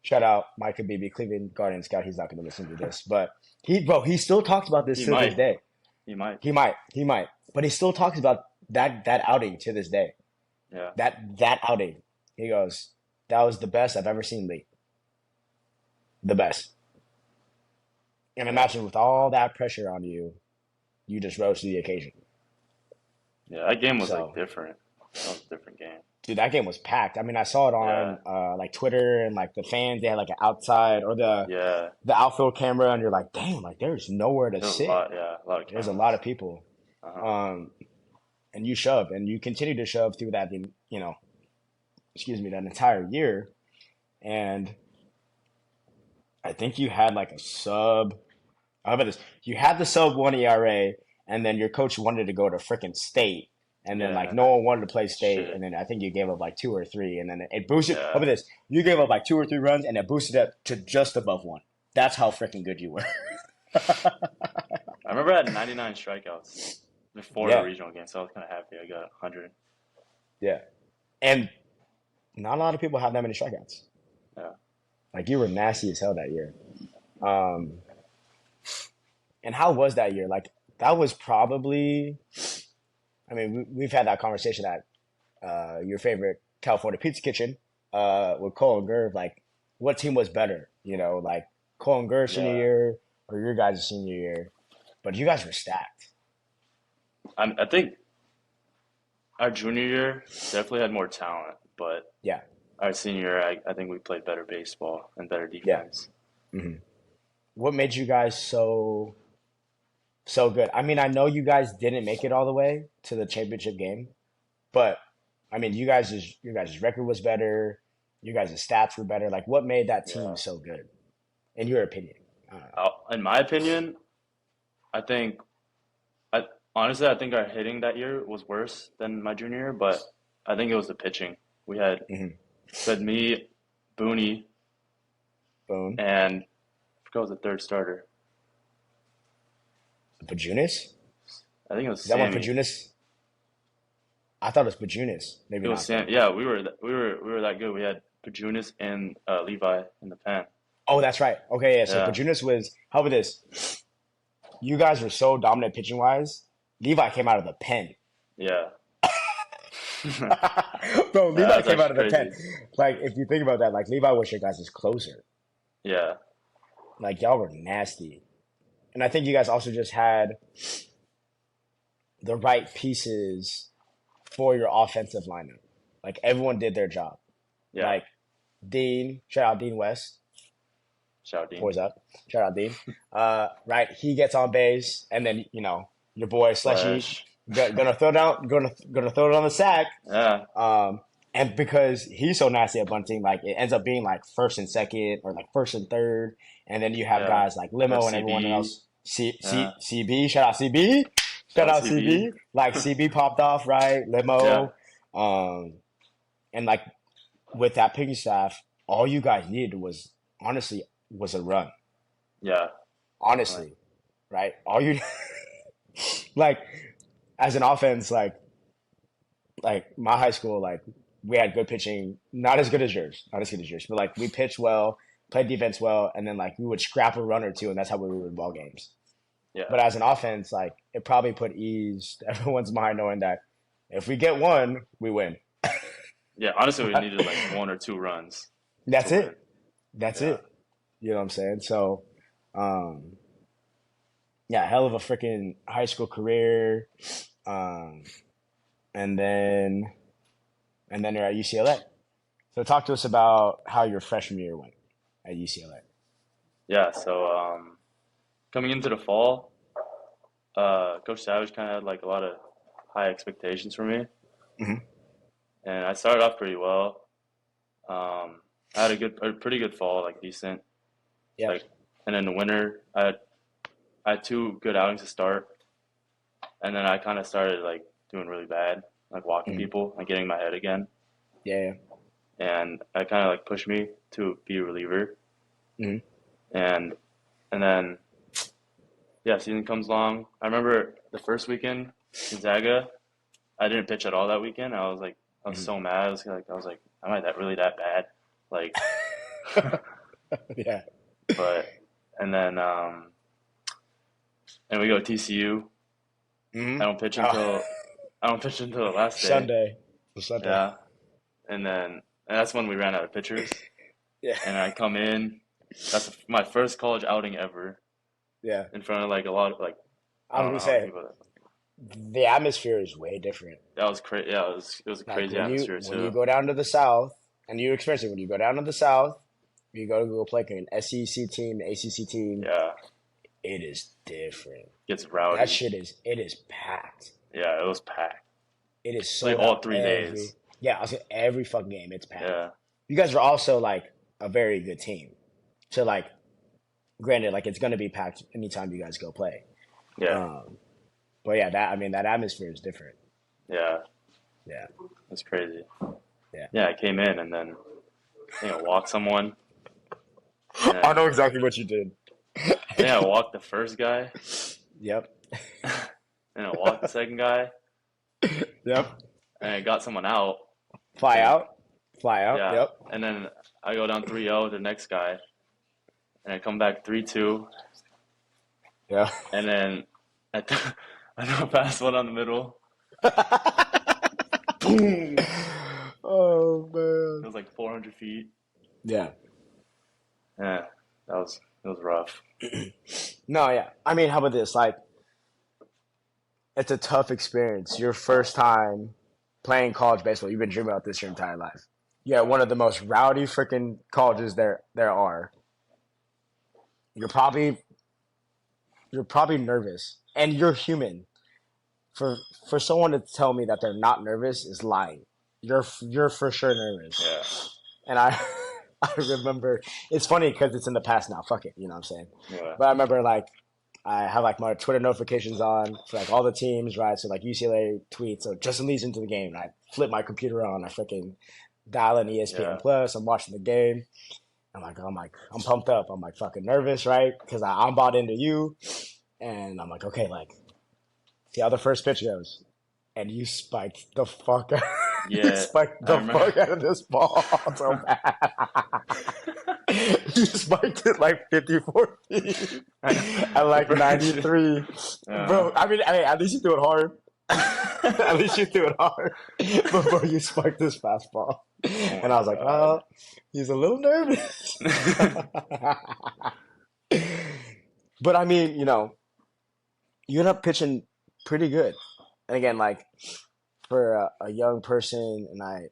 Speaker 1: shout out Mike Habibi, Cleveland Guardian scout. He's not gonna listen to this, but he still talks about this
Speaker 2: He
Speaker 1: to this
Speaker 2: might.
Speaker 1: day.
Speaker 2: He might.
Speaker 1: He might, but he still talks about that outing to this day.
Speaker 2: Yeah.
Speaker 1: That outing, he goes, that was the best I've ever seen Lee. The best. And
Speaker 2: Yeah.
Speaker 1: imagine with all that pressure on you, you just rose to the occasion.
Speaker 2: Yeah. That game was like
Speaker 1: So,
Speaker 2: different. That was a different game.
Speaker 1: dude, that game was packed. I mean, I saw it
Speaker 2: Yeah.
Speaker 1: on like Twitter and like the fans. They had like an outside or
Speaker 2: Yeah.
Speaker 1: the outfield camera, and you're like, damn, like there's nowhere to
Speaker 2: There was a
Speaker 1: sit.
Speaker 2: lot. Yeah. A lot of
Speaker 1: There's a lot
Speaker 2: cameras.
Speaker 1: of people.
Speaker 2: Uh-huh.
Speaker 1: Um, and you shoved, and you continue to shove through that, you know, excuse me, that entire year. And I think you had like a sub. How about this? You had the sub 1 ERA, and then your coach wanted to go to freaking state. and then like
Speaker 2: Yeah.
Speaker 1: no one wanted to play state, and
Speaker 2: Shit.
Speaker 1: then I think you gave up like 2 or 3, and then it boosted. How
Speaker 2: Yeah.
Speaker 1: about this? You gave up like 2 or 3 runs, and it boosted up to just above 1. That's how freaking good you were.
Speaker 2: I remember I had 99 strikeouts before the
Speaker 1: Yeah,
Speaker 2: regional game, so I was kind of happy I got 100.
Speaker 1: yeah, and not a lot of people have that many strikeouts.
Speaker 2: Yeah.
Speaker 1: Like you were nasty as hell that year. Um, and how was that year? Like that was probably. I mean, we've had that conversation at your favorite California Pizza Kitchen with Cole and Gerv. Like, what team was better? You know, like Cole and Gerv senior
Speaker 2: Yeah.
Speaker 1: year or your guys' senior year? But you guys were stacked.
Speaker 2: I think our junior year definitely had more talent, but
Speaker 1: Yeah,
Speaker 2: our senior year, I think we played better baseball and better
Speaker 1: yeah.
Speaker 2: defense.
Speaker 1: Hmm. What made you guys so good? I mean, I know you guys didn't make it all the way to the championship game, but I mean, your guys' record was better. You guys' stats were better. Like, what made that team
Speaker 2: Yeah.
Speaker 1: so good, in your opinion?
Speaker 2: In my opinion, I think I honestly I think our hitting that year was worse than my junior year, but I think it was the pitching. We had
Speaker 1: Hmm.
Speaker 2: said me, Booney,
Speaker 1: Boone,
Speaker 2: and I forgot who was the third starter.
Speaker 1: Bajunis.
Speaker 2: I think it was
Speaker 1: Is that one
Speaker 2: Sammy.
Speaker 1: Bajunis? I thought it was Bajunis. Maybe
Speaker 2: It was
Speaker 1: not
Speaker 2: Sam.
Speaker 1: then.
Speaker 2: Yeah, we were that good. We had Pajunas and Levi in the pen.
Speaker 1: Oh, that's right. Okay, yeah. So
Speaker 2: Yeah,
Speaker 1: Bajunis was. How about this? You guys were so dominant pitching wise. Levi came out of the pen.
Speaker 2: yeah,
Speaker 1: Bro, Levi
Speaker 2: that's
Speaker 1: came out
Speaker 2: actually
Speaker 1: of the pen.
Speaker 2: crazy.
Speaker 1: Like, if you think about that, like Levi was your guys' closer.
Speaker 2: Yeah,
Speaker 1: Like y'all were nasty. And I think you guys also just had the right pieces for your offensive lineup. Like everyone did their job.
Speaker 2: yeah.
Speaker 1: Like Dean, shout out Dean West,
Speaker 2: Shout Dean.
Speaker 1: fours up. Shout out Dean. Right, he gets on base, and then your boy Slushy
Speaker 2: Flash.
Speaker 1: gonna throw down, gonna throw it on the sack.
Speaker 2: Yeah,
Speaker 1: Um, and because he's so nasty at bunting, like it ends up being like first and second or like first and third, and then you have
Speaker 2: yeah.
Speaker 1: guys like
Speaker 2: Or
Speaker 1: Limo and everyone
Speaker 2: CB.
Speaker 1: else.
Speaker 2: Yeah,
Speaker 1: CB, shout out CB,
Speaker 2: shout
Speaker 1: shout
Speaker 2: out
Speaker 1: out
Speaker 2: CB.
Speaker 1: CB. Like CB popped off, right?
Speaker 2: Yeah,
Speaker 1: Limo, and like with that pitching staff, all you guys needed was honestly was a run.
Speaker 2: yeah, definitely.
Speaker 1: Honestly, right? All you like as an offense, like my high school, like we had good pitching, not as good as yours, not as good as yours, but like we pitched well, played defense well, and then like we would scrap a run or two, and that's how we would win ball games.
Speaker 2: Yeah,
Speaker 1: But as an offense, like it probably put ease to everyone's mind knowing that if we get one, we win.
Speaker 2: yeah. Honestly, we needed like 1 or 2 runs to
Speaker 1: That's
Speaker 2: win.
Speaker 1: it. That's
Speaker 2: Yeah,
Speaker 1: it. You know what I'm saying? So, um, yeah, hell of a freaking high school career, um, and then you're at UCLA. So talk to us about how your freshman year went at UCLA.
Speaker 2: yeah. So coming into the fall, Coach Savage kind of had like a lot of high expectations for me,
Speaker 1: Hmm.
Speaker 2: and I started off pretty well. I had a pretty good fall, like decent.
Speaker 1: Yep.
Speaker 2: Like, and in the winter, I had 2 good outings to start, and then I kind of started like doing really bad, like walking
Speaker 1: Hmm.
Speaker 2: people and getting in my head again,
Speaker 1: Yeah.
Speaker 2: and that kind of like pushed me to be a reliever,
Speaker 1: Hmm.
Speaker 2: and then yeah, season comes along. I remember the first weekend, Gonzaga, I didn't pitch at all that weekend. I was
Speaker 1: Hmm.
Speaker 2: so mad. I was like, am I that really that bad? Like,
Speaker 1: Yeah.
Speaker 2: but and then and we go to TCU.
Speaker 1: Hmm.
Speaker 2: I don't pitch
Speaker 1: Oh,
Speaker 2: until I don't pitch until the last day.
Speaker 1: Sunday. Sunday.
Speaker 2: Yeah, and that's when we ran out of pitchers.
Speaker 1: Yeah.
Speaker 2: And I come in. That's my first college outing ever
Speaker 1: Yeah.
Speaker 2: in front of like a lot of like
Speaker 1: I
Speaker 2: I
Speaker 1: was
Speaker 2: don't
Speaker 1: gonna
Speaker 2: know how many
Speaker 1: say
Speaker 2: people.
Speaker 1: the atmosphere is way different.
Speaker 2: That was crazy. Yeah, it was a
Speaker 1: Like
Speaker 2: crazy atmosphere
Speaker 1: when you
Speaker 2: too.
Speaker 1: go down to the South, and you experience it when you go down to the South, you go play an SEC team, ACC team.
Speaker 2: Yeah,
Speaker 1: It is different.
Speaker 2: gets
Speaker 1: That
Speaker 2: rowdy.
Speaker 1: shit is packed.
Speaker 2: Yeah, it was packed.
Speaker 1: It is
Speaker 2: Like
Speaker 1: sold
Speaker 2: all
Speaker 1: out
Speaker 2: 3 days.
Speaker 1: yeah, I was saying every fucking game. It's packed.
Speaker 2: Yeah,
Speaker 1: You guys are also like a very good team. So like, granted, like it's gonna be packed anytime you guys go play.
Speaker 2: yeah,
Speaker 1: Um, but yeah, that atmosphere is different.
Speaker 2: Yeah,
Speaker 1: Yeah,
Speaker 2: that's crazy.
Speaker 1: yeah.
Speaker 2: Yeah, I came in and then I think I walked someone, and
Speaker 1: I know
Speaker 2: then
Speaker 1: exactly what you did.
Speaker 2: I think I walked the first guy,
Speaker 1: Yep.
Speaker 2: and I walked the second guy,
Speaker 1: Yep.
Speaker 2: and I got someone out, I
Speaker 1: Fly
Speaker 2: think.
Speaker 1: out. Fly out.
Speaker 2: Yeah,
Speaker 1: Yep.
Speaker 2: and then I go down 3-0 to the next guy, and I come back 3-2,
Speaker 1: Yeah.
Speaker 2: and then I, th I throw a fast one on the middle. Boom!
Speaker 1: Oh
Speaker 2: It
Speaker 1: man.
Speaker 2: was like 400 feet.
Speaker 1: Yeah.
Speaker 2: Yeah, it was rough.
Speaker 1: No, yeah. I mean, how about this? Like, it's a tough experience. Your first time playing college baseball. You've been dreaming about this your entire life. Yeah, one of the most rowdy freaking colleges there are. You're probably you're probably nervous, and you're human. For for someone to tell me that they're not nervous is lying. You're for sure nervous.
Speaker 2: Yeah,
Speaker 1: And I I remember it's funny because it's in the past now. Fuck it, you know what I'm saying.
Speaker 2: yeah,
Speaker 1: But I remember like I have like my Twitter notifications on for like all the teams, right? So like UCLA tweets, so Justin Lee's into the game, and I flip my computer on, I freaking dial in ESPN
Speaker 2: yeah,
Speaker 1: Plus. I'm watching the game. I'm pumped up. I'm like fucking nervous, right? Because I'm bought into you, and I'm like, okay, like see how the first pitch goes, and you spiked the fuck out. You
Speaker 2: yeah.
Speaker 1: spiked
Speaker 2: I
Speaker 1: the
Speaker 2: remember.
Speaker 1: fuck out of this ball so bad. You spiked it like 54 feet at
Speaker 2: The
Speaker 1: like
Speaker 2: first,
Speaker 1: 93.
Speaker 2: uh,
Speaker 1: Bro, I mean, hey, at least you threw it hard. At least you threw it hard before you spiked this fastball.
Speaker 2: oh
Speaker 1: And I
Speaker 2: my
Speaker 1: was like,
Speaker 2: God.
Speaker 1: he's a little nervous. But I mean, you end up pitching pretty good. And again, like for a young person, and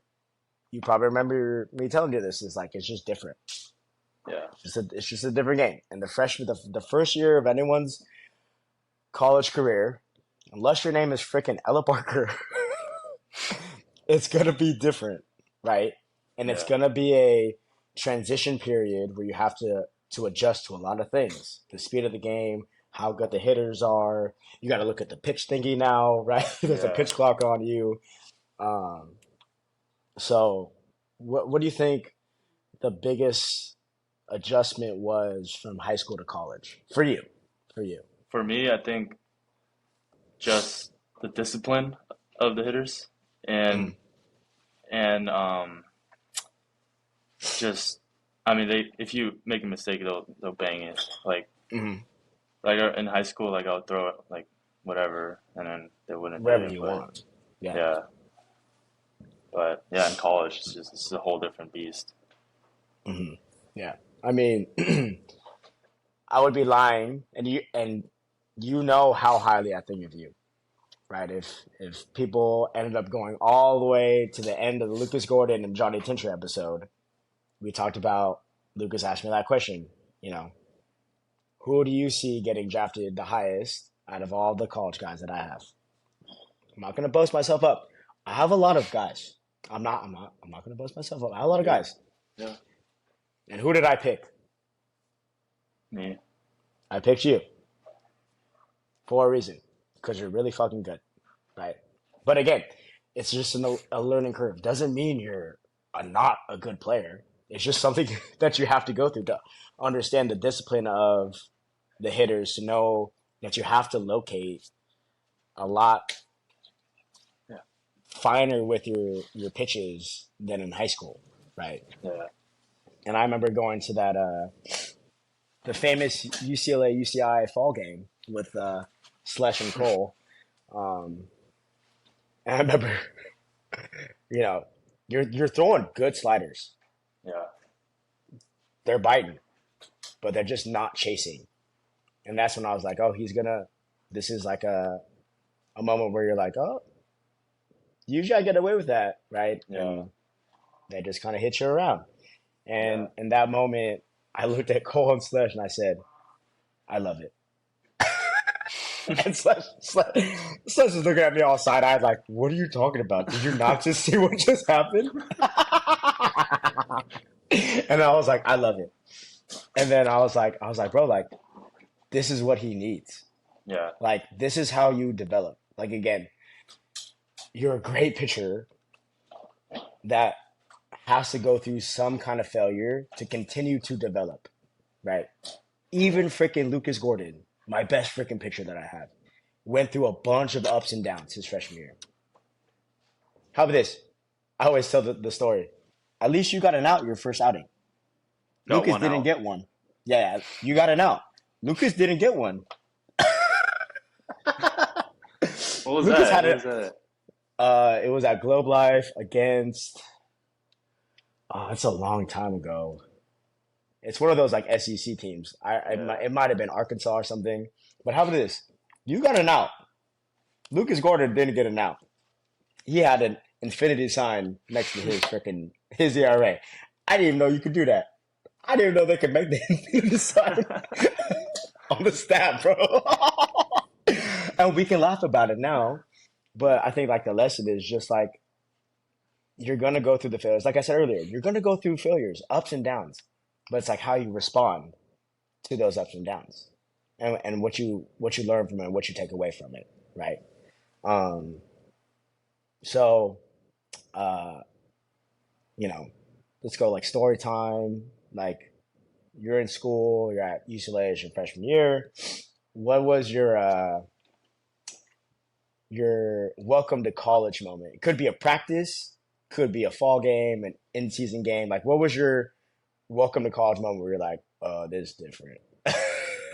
Speaker 1: you probably remember me telling you this, is like, it's just different.
Speaker 2: Yeah,
Speaker 1: It's just a different game. And the first year of anyone's college career, unless your name is freaking Ella Parker, it's gonna be different, right? And it's
Speaker 2: yeah,
Speaker 1: gonna be a transition period where you have to adjust to a lot of things. The speed of the game, how good the hitters are. You got to look at the pitch thingy now, right? There's a
Speaker 2: yeah.
Speaker 1: pitch clock on you. Um, so, what do you think the biggest adjustment was from high school to college for you? For you.
Speaker 2: For me, I think just the discipline of the hitters and
Speaker 1: Mm,
Speaker 2: and just I mean they if you make a mistake they'll bang it
Speaker 1: mm,
Speaker 2: in high school like I'll throw it like whatever and then they wouldn't hit
Speaker 1: wherever
Speaker 2: it
Speaker 1: you
Speaker 2: but
Speaker 1: want. Yeah.
Speaker 2: yeah in college it's a whole different beast.
Speaker 1: Hmm. Yeah. I mean, I would be lying, and you know how highly I think of you, right? If people ended up going all the way to the end of the Lucas Gordon and Johnny Tinter episode, we talked about Lucas asked me that question. You know, who do you see getting drafted the highest out of all the college guys that I have? I'm not gonna boast myself up. I have a lot of guys. I'm not gonna boast myself up. I have a lot of
Speaker 2: Yeah,
Speaker 1: guys.
Speaker 2: yeah,
Speaker 1: And who did I pick?
Speaker 2: me,
Speaker 1: I picked you for a reason. Because you're really fucking good. Right? But again, it's just a learning curve. Doesn't mean you're not a good player. It's just something that you have to go through to understand the discipline of the hitters, to know that you have to locate a lot
Speaker 2: yeah,
Speaker 1: finer with your pitches than in high school, right?
Speaker 2: yeah,
Speaker 1: And I remember going to that the famous UCLA UCI fall game with Slesh and Cole. Um, and I remember, you know, you're throwing good sliders.
Speaker 2: yeah,
Speaker 1: They're biting, but they're just not chasing. And that's when I was like, oh, he's gonna. This is like a moment where you're like, oh, usually I get away with that, right?
Speaker 2: yeah,
Speaker 1: And they just kind of hit you around.
Speaker 2: yeah.
Speaker 1: And in that moment, I looked at Cole and Slash and I said, I love it. And Slash is looking at me all side eyed, like, what are you talking about? Did you not just see what just happened? And I was like, I love it. And then I was like, bro, like, this is what he needs.
Speaker 2: Yeah,
Speaker 1: Like, this is how you develop. Like, again, you're a great pitcher that has to go through some kind of failure to continue to develop, right? Even freaking Lucas Gordon, my best freaking pitcher that I have, went through a bunch of ups and downs his freshman year. How about this? I always tell the story. At least you got an out your first outing.
Speaker 2: Got
Speaker 1: Lucas
Speaker 2: one
Speaker 1: didn't
Speaker 2: out.
Speaker 1: get one. Yeah, you got an out. Lucas didn't get one.
Speaker 2: What was
Speaker 1: Lucas
Speaker 2: that?
Speaker 1: had
Speaker 2: What
Speaker 1: it.
Speaker 2: was that?
Speaker 1: It was at Globe Life against. Oh, it's a long time ago. It's one of those like SEC teams.
Speaker 2: Yeah.
Speaker 1: It might have been Arkansas or something. But how about this? You got an out. Lucas Gordon didn't get an out. He had an infinity sign next to his ERA. I didn't even know you could do that. I didn't even know they could make the infinity sign on the stat, bro. And we can laugh about it now, but I think like the lesson is just like you're gonna go through the failures. Like I said earlier, you're gonna go through failures, ups and downs. But it's like how you respond to those ups and downs, and what you learn from it, and what you take away from it, right? Um, so uh, you know, let's go like story time. Like you're in school, you're at UCLA as your freshman year. What was your welcome to college moment? It could be a practice, could be a fall game, an in season game. Like what was your welcome to college moment where you're like, oh, this is different?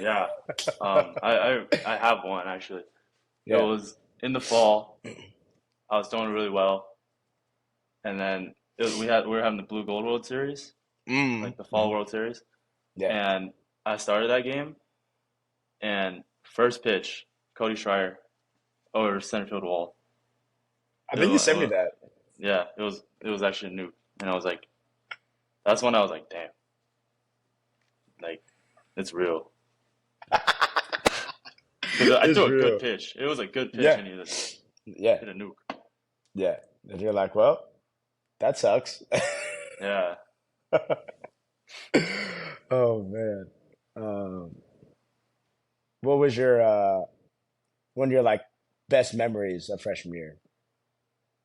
Speaker 2: Yeah. I have one actually. It
Speaker 1: Yeah.
Speaker 2: was in the fall. I was doing really well, and then we were having the Blue Gold World Series,
Speaker 1: Mm.
Speaker 2: like the Fall World Series,
Speaker 1: Yeah.
Speaker 2: and I started that game, and first pitch, Cody Schreier over center field wall.
Speaker 1: I think you sent me that.
Speaker 2: Yeah, it was actually a nuke, and I was like, that's when I was like, damn, like it's real. Because I
Speaker 1: It's
Speaker 2: threw a good
Speaker 1: real.
Speaker 2: pitch. It was a good pitch,
Speaker 1: Yeah.
Speaker 2: and he just
Speaker 1: Yeah.
Speaker 2: hit a nuke.
Speaker 1: Yeah. And you're like, well, that sucks.
Speaker 2: Yeah.
Speaker 1: Oh man. Um, what was your one of your like best memories of freshman year?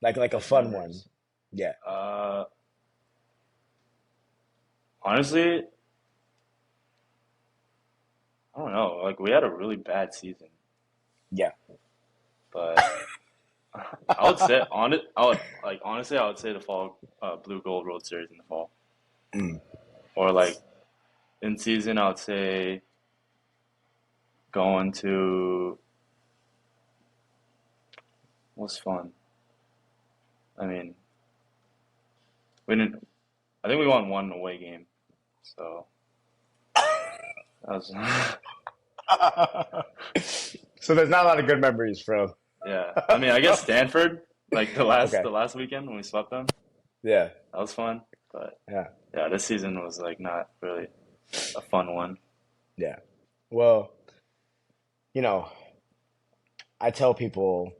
Speaker 1: Like a
Speaker 2: Best
Speaker 1: fun one.
Speaker 2: memories.
Speaker 1: Yeah.
Speaker 2: Uh, Honestly, I don't know. Like we had a really bad season,
Speaker 1: Yeah.
Speaker 2: but I would say on it. I would like honestly. I would say the fall Blue Gold World Series in the fall,
Speaker 1: Mm.
Speaker 2: or like in season. I would say going to was fun. I mean, we didn't. I think we won one away game, so that was
Speaker 1: So there's not a lot of good memories from.
Speaker 2: yeah. I mean, I guess Stanford like
Speaker 1: Okay.
Speaker 2: the last weekend when we swept them,
Speaker 1: Yeah.
Speaker 2: that was fun. But
Speaker 1: Yeah.
Speaker 2: yeah, this season was like not really a fun one.
Speaker 1: Yeah. Well, you know, I tell people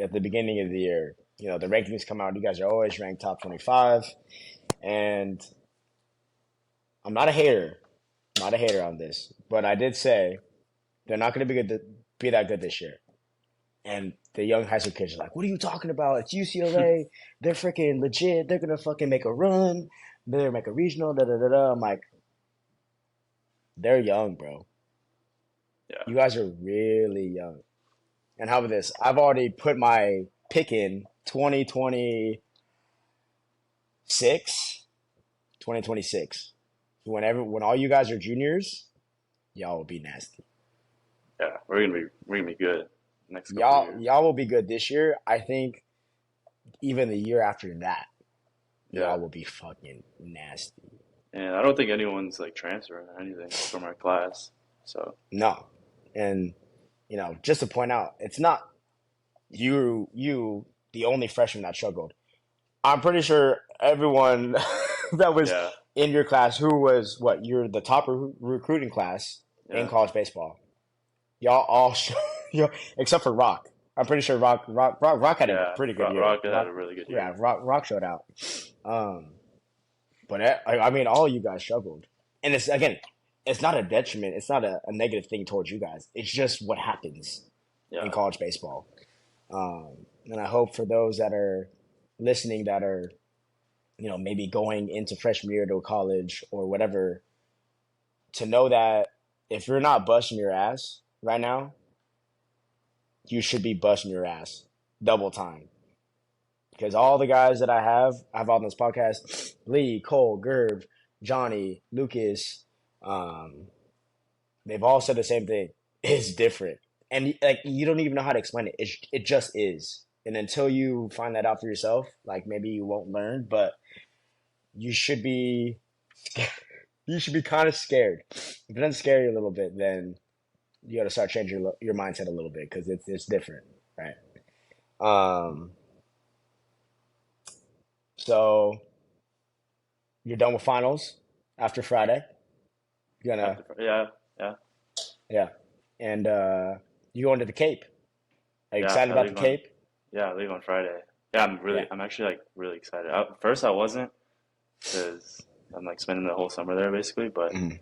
Speaker 1: at the beginning of the year, the rankings come out. You guys are always ranked top 25, and I'm not a hater. I'm not a hater on this, but I did say they're not going to be that good this year. And the young high school kids are like, "What are you talking about? It's UCLA. They're freaking legit. They're gonna fucking make a run. They're gonna make a regional." Da da da da. I'm like, they're young, bro.
Speaker 2: Yeah.
Speaker 1: You guys are really young. And how about this? I've already put my pick in 2026, 2026. When all you guys are juniors, y'all will be nasty.
Speaker 2: Yeah, we're gonna be good next couple of
Speaker 1: Y'all
Speaker 2: years.
Speaker 1: y'all will be good this year. I think even the year after that,
Speaker 2: Yeah.
Speaker 1: y'all will be fucking nasty.
Speaker 2: And I don't think anyone's like transferring or anything from our class. So
Speaker 1: No. And just to point out, it's not you the only freshman that struggled. I'm pretty sure everyone that was
Speaker 2: yeah,
Speaker 1: in your class who was what you're the top recruiting class in
Speaker 2: yeah,
Speaker 1: college baseball. Y'all all except for Rock. I'm pretty sure Rock had a
Speaker 2: yeah.
Speaker 1: pretty good year.
Speaker 2: Rocket had a really good year.
Speaker 1: Yeah, Rock showed out. Um, but I mean, all you guys struggled, and it's not a detriment. It's not a negative thing towards you guys. It's just what happens in
Speaker 2: Yeah,
Speaker 1: college baseball. Um, and I hope for those that are listening that are, maybe going into freshman year to college or whatever, to know that if you're not busting your ass right now, you should be busting your ass double time. Because all the guys that I have on this podcast, Lee, Cole, Gerb, Johnny, Lucas, um, they've all said the same thing. It's different. And like you don't even know how to explain it. It just is. And until you find that out for yourself, like maybe you won't learn, but you should be you should be kind of scared. If it doesn't scare you a little bit, then you got to start changing your mindset a little bit because it's different, right? Um, so you're done with finals after Friday. You're gonna
Speaker 2: After, yeah, yeah,
Speaker 1: yeah, and you going to the Cape? Are you
Speaker 2: yeah.
Speaker 1: excited about the Cape?
Speaker 2: I leave on Friday. Yeah,
Speaker 1: Yeah,
Speaker 2: I'm actually like really excited. First, I wasn't because I'm like spending the whole summer there basically,
Speaker 1: Mhm.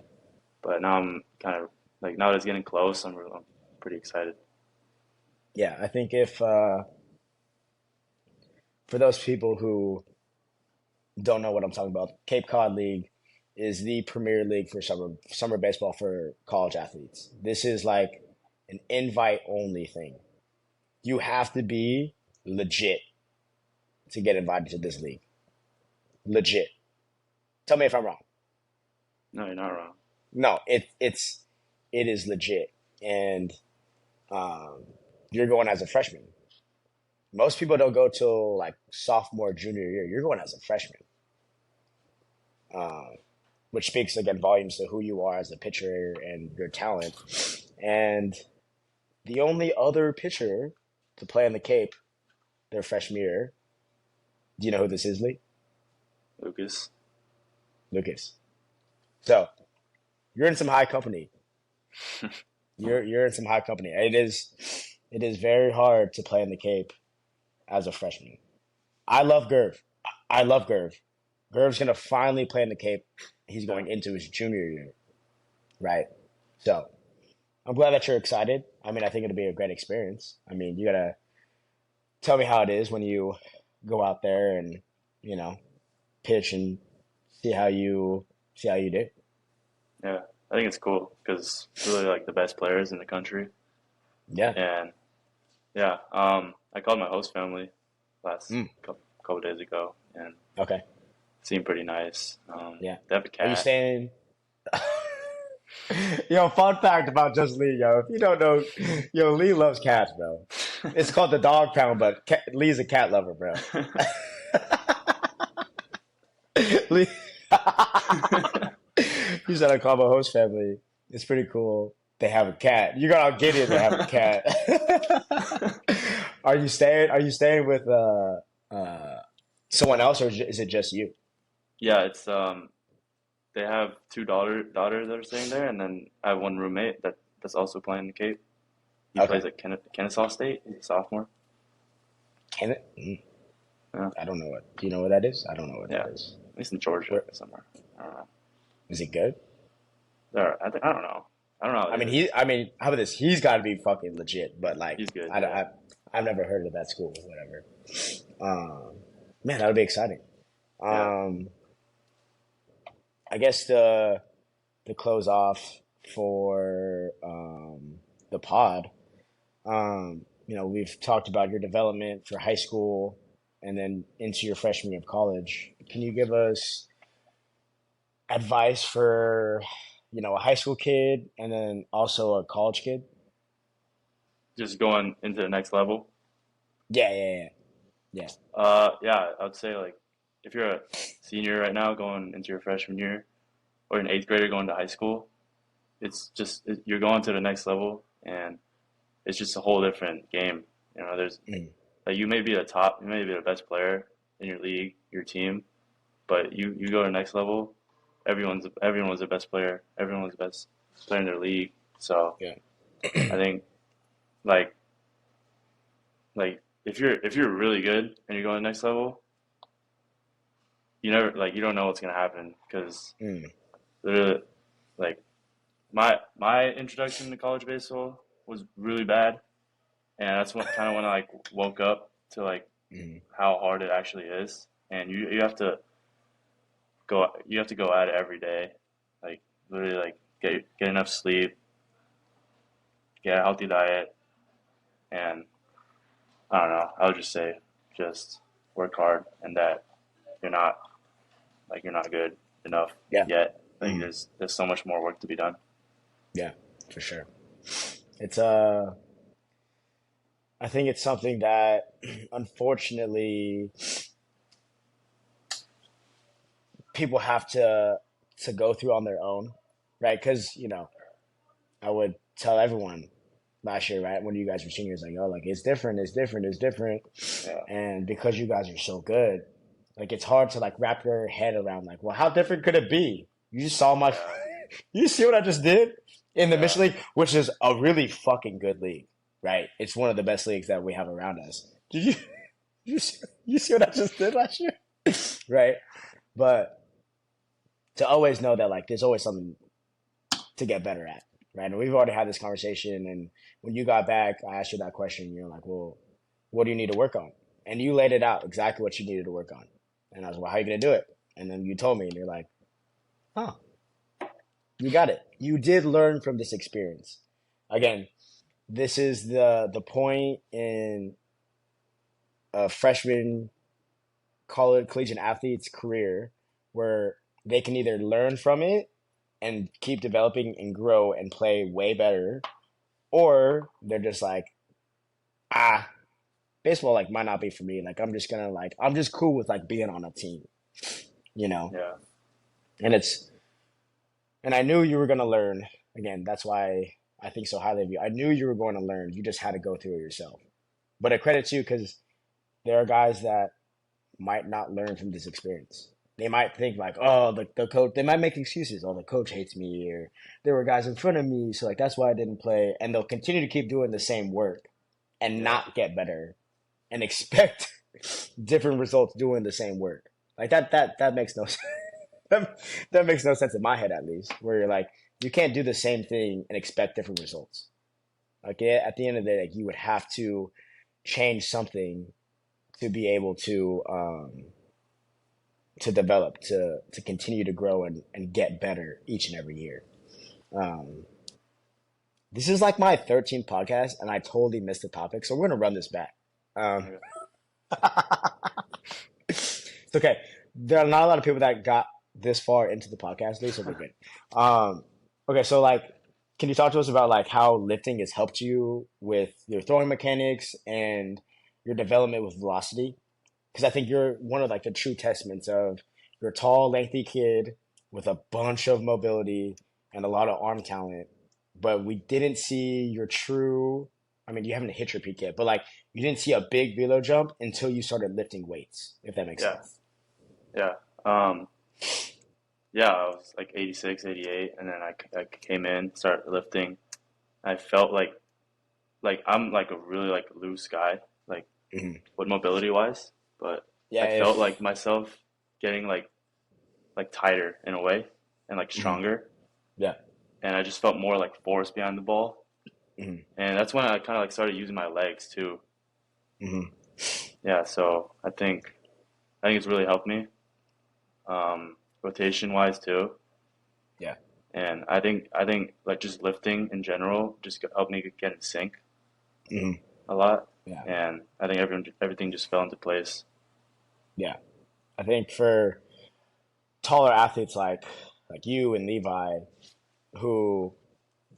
Speaker 2: but now I'm kind of like now that it's getting close, I'm pretty excited.
Speaker 1: Yeah. I think if for those people who don't know what I'm talking about, Cape Cod League is the premier league for summer baseball for college athletes. This is like an invite only thing. You have to be legit to get invited to this league. Legit. Tell me if I'm wrong.
Speaker 2: No, you're not wrong.
Speaker 1: No, it is legit, and um, you're going as a freshman. Most people don't go till like sophomore, junior year. You're going as a freshman, um, which speaks again volumes to who you are as a pitcher and your talent. And the only other pitcher to play on the Cape their freshman year, do you know who this is, Lee?
Speaker 2: Lucas.
Speaker 1: Lucas. So you're in some high company. You're in some high company. It is very hard to play in the Cape as a freshman. I love Gerv. I love Gerv. Gerv's gonna finally play in the Cape. He's
Speaker 2: Yeah,
Speaker 1: going into his junior year, right? So I'm glad that you're excited. I mean, I think it'll be a great experience. I mean, you gotta tell me how it is when you go out there and you know pitch and see how you do.
Speaker 2: yeah. I think it's cool because really like the best players in the country,
Speaker 1: Yeah.
Speaker 2: and yeah. I called my host family last
Speaker 1: Mm,
Speaker 2: couple days ago, and
Speaker 1: okay.
Speaker 2: seemed pretty nice.
Speaker 1: Yeah.
Speaker 2: They have a
Speaker 1: Are you
Speaker 2: cat.
Speaker 1: staying? Yo, fun fact about just Lee, yo. If you don't know, yo, Lee loves cats, bro. It's called the dog pound, but Lee's a cat lover, bro. Lee, you said I call my host family. It's pretty cool. They have a cat. You got to get it. They have a cat. Are you staying? Are you staying with someone else, or is it just you?
Speaker 2: Yeah, it's they have two daughters that are staying there, and then I have one roommate that's also playing the Cape. He
Speaker 1: Okay.
Speaker 2: plays at Kennesaw State. He's a sophomore.
Speaker 1: Can it?
Speaker 2: Yeah,
Speaker 1: I don't know what. Do you know what that is? I don't know what
Speaker 2: yeah.
Speaker 1: that is.
Speaker 2: He's in Georgia
Speaker 1: Where
Speaker 2: somewhere. I don't know.
Speaker 1: is it good?
Speaker 2: I don't know. I don't know how
Speaker 1: I
Speaker 2: it
Speaker 1: mean,
Speaker 2: is.
Speaker 1: he. I mean, how about this? He's got to be fucking legit. But like,
Speaker 2: He's good.
Speaker 1: I,
Speaker 2: Yeah,
Speaker 1: I, I've never heard of that school. Whatever. Um, man, that'll be exciting.
Speaker 2: yeah.
Speaker 1: Um, I guess the close off for the pod. We've talked about your development for high school and then into your freshman year of college. Can you give us advice for, a high school kid and then also a college kid?
Speaker 2: Just going into the next level.
Speaker 1: Yeah, yeah, yeah,
Speaker 2: Yeah. I would say like if you're a senior right now going into your freshman year, or an eighth grader going to high school, you're going to the next level, and it's just a whole different game. There's
Speaker 1: yeah.
Speaker 2: like you may be the best player in your league, your team, but you go to the next level, everyone was the best player, everyone was the best player in their league. So
Speaker 1: Yeah.
Speaker 2: I think like if you're really good and you're going to the next level, you don't know what's gonna happen because
Speaker 1: Mm,
Speaker 2: literally like my introduction to college baseball was really bad, and that's when I like woke up to like
Speaker 1: Mhm.
Speaker 2: how hard it actually is, and you have to go at it every day, like literally like get enough sleep, get a healthy diet, and I don't know. I would just say just work hard, and that you're not you're not good enough
Speaker 1: Yeah.
Speaker 2: yet. Like
Speaker 1: Mhm.
Speaker 2: there's so much more work to be done.
Speaker 1: Yeah, for sure. It's I think it's something that unfortunately people have to go through on their own, right? Because I would tell everyone last year, right, when you guys were seniors, like, oh, like it's different, it's different, it's different,
Speaker 2: Yeah,
Speaker 1: and because you guys are so good, like it's hard to like wrap your head around, like, well, how different could it be? You just saw my,
Speaker 2: yeah,
Speaker 1: you see what I just did in the
Speaker 2: yeah,
Speaker 1: Mission League, which is a really fucking good league, right? It's one of the best leagues that we have around us. Did you see what I just did last year, right? But to always know that like there's always something to get better at, right? And we've already had this conversation. And when you got back, I asked you that question. You're like, well, what do you need to work on? And you laid it out exactly what you needed to work on. And I was like, well, how are you going to do it? And then you told me, and you're like, huh, you got it. You did learn from this experience. Again, this is the point in a freshman college collegiate athlete's career where they can either learn from it and keep developing and grow and play way better, or they're just like, ah, baseball like might not be for me. Like I'm just cool with like being on a team, you know.
Speaker 2: yeah,
Speaker 1: And I knew you were gonna learn. Again, that's why I think so highly of you. I knew you were going to learn. You just had to go through it yourself. But I credit you because there are guys that might not learn from this experience. They might think like, oh, the coach. They might make excuses. Oh, the coach hates me, or there were guys in front of me, so like that's why I didn't play. And they'll continue to keep doing the same work and
Speaker 2: yeah,
Speaker 1: not get better and expect different results doing the same work. Like that makes no sense. That makes no sense in my head, at least. Where you're like, you can't do the same thing and expect different results. Like at the end of the day, like you would have to change something to be able to develop, to continue to grow and get better each and every year. Um, this is like my 13th podcast, and I totally missed the topic, so we're gonna run this back. Um,
Speaker 2: okay.
Speaker 1: it's okay. There are not a lot of people that got this far into the podcast, Lee, so we're good. Um, okay, so like, can you talk to us about like how lifting has helped you with your throwing mechanics and your development with velocity? Because I think you're one of like the true testaments of you're a tall, lengthy kid with a bunch of mobility and a lot of arm talent, but we didn't see your true. I mean, you haven't hit your peak yet, but like you didn't see a big velo jump until you started lifting weights, if that makes
Speaker 2: Yeah,
Speaker 1: sense.
Speaker 2: yeah. Um, yeah, I was like 86, 88, and then I came in, started lifting. I felt like I'm like a really like loose guy, like
Speaker 1: Hmm.
Speaker 2: with mobility wise, but
Speaker 1: Yeah,
Speaker 2: I felt
Speaker 1: if
Speaker 2: like myself getting like tighter in a way and like
Speaker 1: mhm.
Speaker 2: stronger,
Speaker 1: Yeah.
Speaker 2: and I just felt more like force behind the ball,
Speaker 1: Hmm.
Speaker 2: and that's when I kind of like started using my legs too.
Speaker 1: Hmm.
Speaker 2: Yeah, so I think it's really helped me, rotation wise too.
Speaker 1: Yeah.
Speaker 2: And I think like just lifting in general just helped me get in sync
Speaker 1: Hmm.
Speaker 2: a lot,
Speaker 1: Yeah.
Speaker 2: and I think everything just fell into place.
Speaker 1: Yeah. I think for taller athletes like you and Levi, who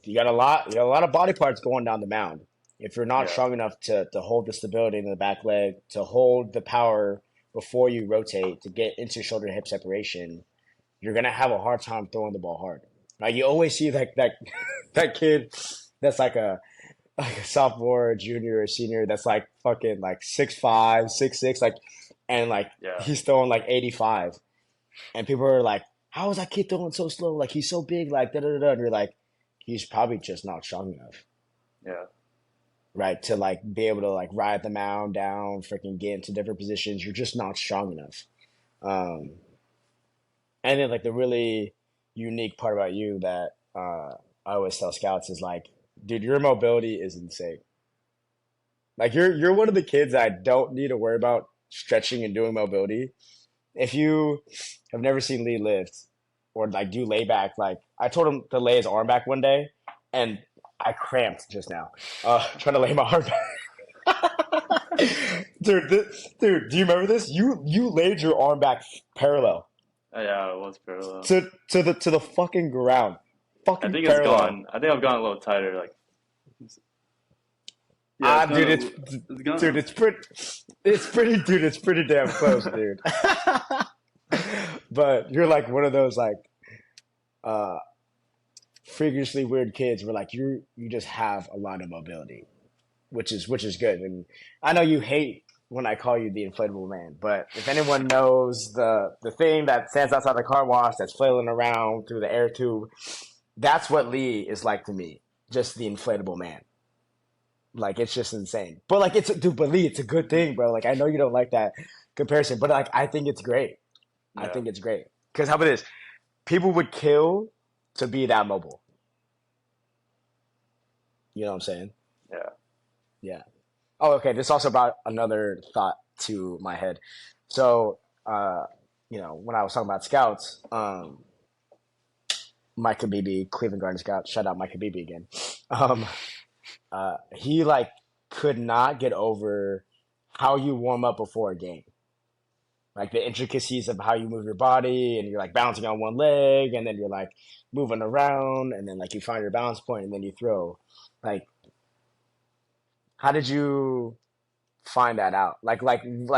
Speaker 1: you got a lot of body parts going down the mound. If you're not
Speaker 2: Yeah,
Speaker 1: strong enough to hold the stability in the back leg, to hold the power before you rotate, to get into shoulder and hip separation, you're gonna have a hard time throwing the ball hard. Like you always see that that kid that's like a sophomore, junior, or senior that's like fucking like 6'5", 6'6", like and like
Speaker 2: yeah,
Speaker 1: he's throwing like 85. And people are like, how is that kid throwing so slow? Like he's so big, like da da da da. And you're like, he's probably just not strong enough,
Speaker 2: yeah,
Speaker 1: right? To like be able to like ride the mound down, freaking get into different positions. You're just not strong enough. Um, and then like the really unique part about you that I always tell scouts is like, dude, your mobility is insane. Like you're one of the kids that I don't need to worry about stretching and doing mobility. If you have never seen Lee lift or like do layback, like I told him to lay his arm back one day, and I cramped just now, trying to lay my arm back. Dude, do you remember this? You laid your arm back parallel
Speaker 2: Yeah, it was parallel.
Speaker 1: to the fucking ground,
Speaker 2: I
Speaker 1: fucking
Speaker 2: think it's
Speaker 1: parallel.
Speaker 2: gone. I think I've gone a little tighter. Like, yeah, it's
Speaker 1: Dude,
Speaker 2: gone. It's
Speaker 1: dude,
Speaker 2: gone.
Speaker 1: it's pretty damn close, dude. But you're like one of those like uh freakishly weird kids where like you just have a lot of mobility, which is good. And I know you hate when I call you the inflatable man, but if anyone knows the thing that stands outside the car wash that's flailing around through the air tube, that's what Lee is like to me. Just the inflatable man. Like it's just insane. But like it's dude, but Lee, it's a good thing, bro. Like I know you don't like that comparison, but like I think it's great. I
Speaker 2: Yeah,
Speaker 1: think it's great. Because how about this? People would kill to be that mobile. You know what I'm saying?
Speaker 2: yeah,
Speaker 1: Yeah. Oh, okay. This also brought another thought to my head. So, when I was talking about scouts, Mike Habibi, Cleveland Garden Scout, shout out Mike Habibi again. Um, he like could not get over how you warm up before a game. Like the intricacies of how you move your body, and you're like bouncing on one leg, and then you're like moving around, and then like you find your balance point, and then you throw. Like, how did you find that out? Like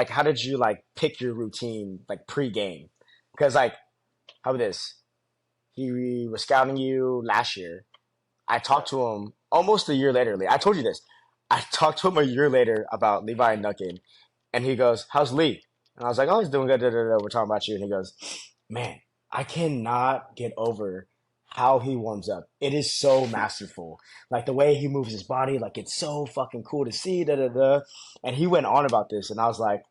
Speaker 1: how did you like pick your routine like pre-game? Because like how about this? He was scouting you last year. I
Speaker 2: yeah.
Speaker 1: talked to him almost a year later. I told you this. I talked to him a year later about Levi and Nukin, and he goes, "How's Lee?" And I was like, "Oh, he's doing good. Da, da, da. We're talking about you." And he goes, "Man, I cannot get over how he warms up. It is so masterful. Like the way he moves his body, like it's so fucking cool to see." Da da da. And he went on about this, and I was like,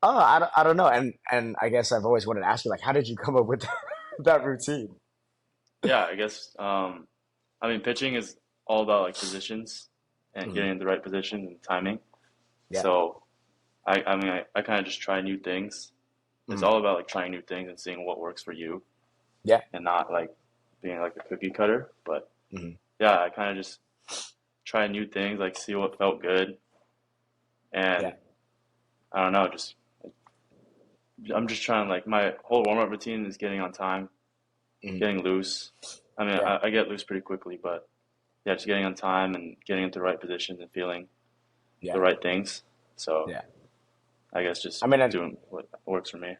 Speaker 1: "Oh, I don't know." And I guess I've always wanted to ask you, like, how did you come up with that routine?
Speaker 2: Yeah, I guess. I mean, pitching is all about like positions and
Speaker 1: Mhm.
Speaker 2: getting in the right position and timing.
Speaker 1: Yeah.
Speaker 2: So I mean, I kind of just try new things. It's
Speaker 1: Mhm.
Speaker 2: all about like trying new things and seeing what works for you,
Speaker 1: Yeah.
Speaker 2: and not like being like a cookie cutter. But
Speaker 1: Mhm.
Speaker 2: yeah, I kind of just try new things, like see what felt good,
Speaker 1: Yeah.
Speaker 2: and I don't know, just I'm just trying like my whole warm up routine is getting on time,
Speaker 1: Mhm.
Speaker 2: getting loose. I mean,
Speaker 1: Yeah.
Speaker 2: I get loose pretty quickly, but yeah, just getting on time and getting into the right positions and feeling the
Speaker 1: Yeah.
Speaker 2: right things. So
Speaker 1: Yeah.
Speaker 2: I guess just
Speaker 1: I mean,
Speaker 2: doing what works for me.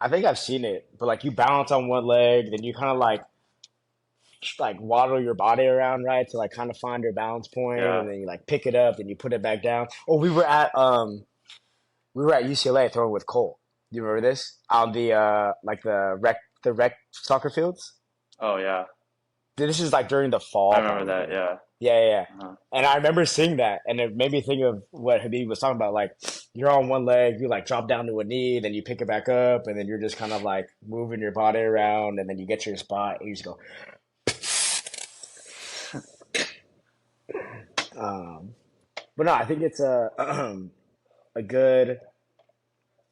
Speaker 1: I think I've seen it, but like you balance on one leg, then you kind of like waddle your body around, right, to like kind of find your balance point,
Speaker 2: Yeah.
Speaker 1: and then you like pick it up, then you put it back down. Oh, we were at UCLA throwing with Cole. Do you remember this on the like the rec soccer fields?
Speaker 2: Oh yeah.
Speaker 1: This is like during the
Speaker 2: I
Speaker 1: fall,
Speaker 2: remember that.
Speaker 1: probably.
Speaker 2: Yeah.
Speaker 1: Yeah, yeah, yeah.
Speaker 2: Uh-huh.
Speaker 1: And I remember seeing that, and it made me think of what Habib was talking about. Like, you're on one leg, you like drop down to a knee, then you pick it back up, and then you're just kind of like moving your body around, and then you get to your spot, and you just go. Um, but no, I think it's a good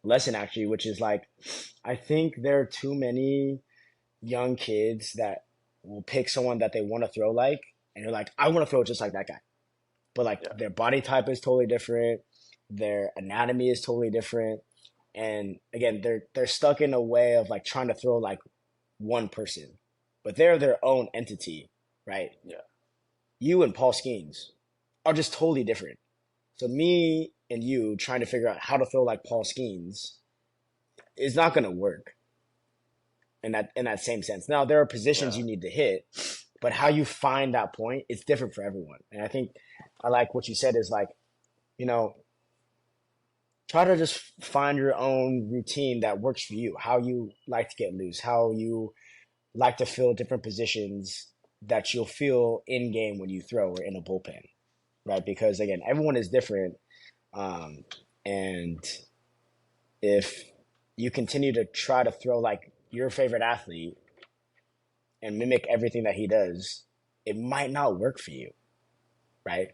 Speaker 1: lesson actually, which is like, I think there are too many young kids that will pick someone that they want to throw like, and you're like, I want to throw just like that guy. But like
Speaker 2: Yeah.
Speaker 1: their body type is totally different, their anatomy is totally different, and again, they're stuck in a way of like trying to throw like one person, but they're their own entity, right?
Speaker 2: Yeah.
Speaker 1: You and Paul Skeens are just totally different. So me and you trying to figure out how to throw like Paul Skeens is not going to work in that same sense. Now there are positions
Speaker 2: Yeah.
Speaker 1: you need to hit, but how you find that point is different for everyone. And I think I like what you said is like, you know, try to just find your own routine that works for you, how you like to get loose, how you like to fill different positions that you'll feel in game when you throw or in a bullpen, right? Because again, everyone is different. Um, and if you continue to try to throw like your favorite athlete and mimic everything that he does, it might not work for you, right?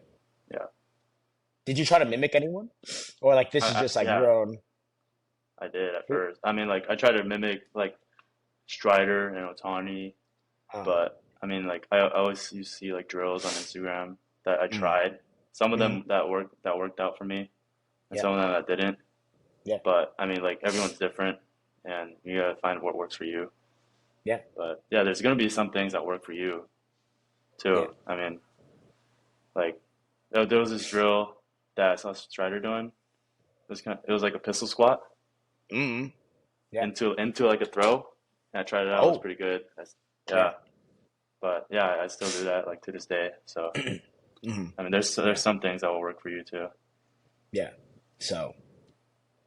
Speaker 2: Yeah.
Speaker 1: Did you try to mimic anyone, or like this is just like
Speaker 2: Yeah,
Speaker 1: your own?
Speaker 2: I did at first. I mean, like I tried to mimic like Strider and Otani,
Speaker 1: Uh,
Speaker 2: but I mean, like I always used to see like drills on Instagram that I
Speaker 1: mm,
Speaker 2: tried. Some of
Speaker 1: mm,
Speaker 2: them that worked out for me, and
Speaker 1: yeah,
Speaker 2: some of them that didn't.
Speaker 1: yeah,
Speaker 2: But I mean, like everyone's different, and you gotta find what works for you.
Speaker 1: yeah,
Speaker 2: But yeah, there's gonna be some things that work for you
Speaker 1: yeah.
Speaker 2: too. I mean, like there was this drill that I saw Strider doing. It was like a pistol squat
Speaker 1: Mm, yeah.
Speaker 2: into like a throw. And I tried it out. It was
Speaker 1: Oh,
Speaker 2: pretty good.
Speaker 1: yeah.
Speaker 2: Yeah, but yeah, I still do that like to this day. So
Speaker 1: Hmm.
Speaker 2: I mean,
Speaker 1: Yeah,
Speaker 2: there's some things that will work for you too.
Speaker 1: yeah. So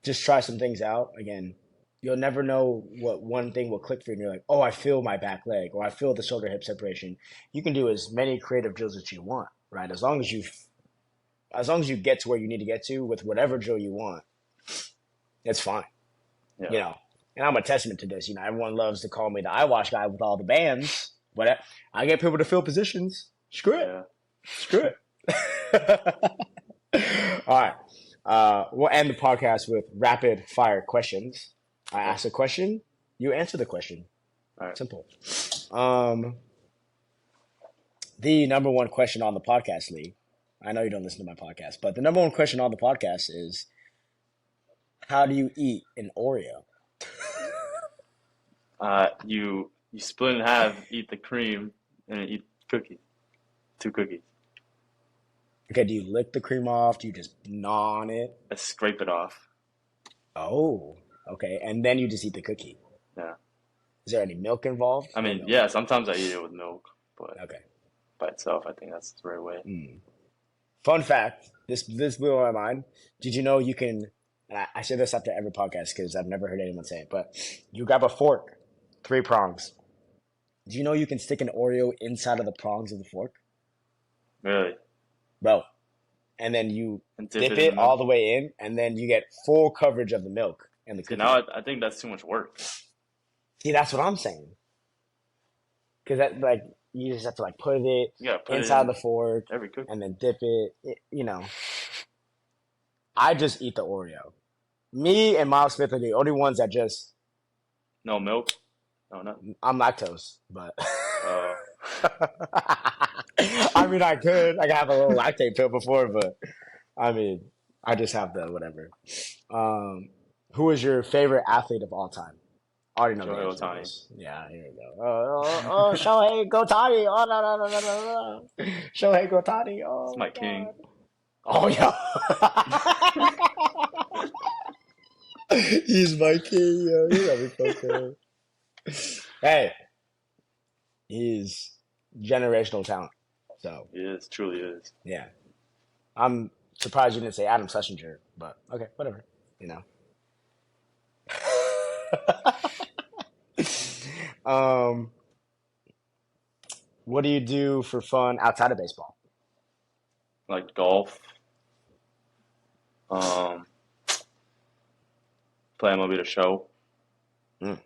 Speaker 1: just try some things out. Again, you'll never know what one thing will click for you. And you're like, oh, I feel my back leg, or I feel the shoulder hip separation. You can do as many creative drills as you want, right? As long as you get to where you need to get to with whatever drill you want, it's fine.
Speaker 2: Yeah,
Speaker 1: You know, and I'm a testament to this. You know, everyone loves to call me the eyewash guy with all the bands, but I get people to fill positions. Screw it.
Speaker 2: yeah.
Speaker 1: Screw it. All right. We'll end the podcast with rapid fire questions. I
Speaker 2: Okay.
Speaker 1: ask a question, you answer the question.
Speaker 2: All right.
Speaker 1: Simple. Um, the number one question on the podcast, Lee. I know you don't listen to my podcast, but the number one question on the podcast is, how do you eat an Oreo?
Speaker 2: You split in half, eat the cream, and eat cookie, two cookies.
Speaker 1: Okay, do you lick the cream off? Do you just gnaw on it?
Speaker 2: I scrape it off.
Speaker 1: Oh, okay. And then you just eat the cookie.
Speaker 2: Yeah.
Speaker 1: Is there any milk involved
Speaker 2: I
Speaker 1: or
Speaker 2: mean,
Speaker 1: no?
Speaker 2: yeah, sometimes I eat it with milk, but
Speaker 1: Okay.
Speaker 2: by itself, I think that's the right way.
Speaker 1: Mm. Fun fact: this blew my mind. Did you know you can? And I say this after every podcast because I've never heard anyone say it. But you grab a fork, three prongs. Do you know you can stick an Oreo inside of the prongs of the fork,
Speaker 2: Really?
Speaker 1: bro? And then you
Speaker 2: And dip
Speaker 1: dip
Speaker 2: it in the
Speaker 1: it
Speaker 2: milk?
Speaker 1: all the way in, and then you get full coverage of the milk and the
Speaker 2: See, now
Speaker 1: cookie.
Speaker 2: I think that's too much work.
Speaker 1: See, that's what I'm saying. Because that like you just have to like put it
Speaker 2: You gotta put it
Speaker 1: inside
Speaker 2: in
Speaker 1: the fork
Speaker 2: every cookie.
Speaker 1: and then dip it. You know, I just eat the Oreo. Me and Miles Smith are the only ones that just.
Speaker 2: No milk? No, not.
Speaker 1: I'm lactose, but
Speaker 2: Uh,
Speaker 1: I mean, I could. I could have a little lactate pill before, but I mean, I just have the whatever. Um, who is your favorite athlete of all time? I already know the
Speaker 2: Shohei
Speaker 1: answer to
Speaker 2: Ohtani.
Speaker 1: this. Yeah, here we go. Shohei Gotani. Oh, no, no, no, no, no, no. Shohei Gotani.
Speaker 2: It's
Speaker 1: Oh,
Speaker 2: my
Speaker 1: my
Speaker 2: king.
Speaker 1: God. Oh, yeah. He's my king, yo. You got me fucked up. Hey, he's generational talent. So,
Speaker 2: He is, truly is.
Speaker 1: yeah. I'm surprised you didn't say Adam Schlesinger, but okay, whatever. You know. um, what do you do for fun outside of baseball?
Speaker 2: Like golf. Um, Play MLB The Show,
Speaker 1: Mm.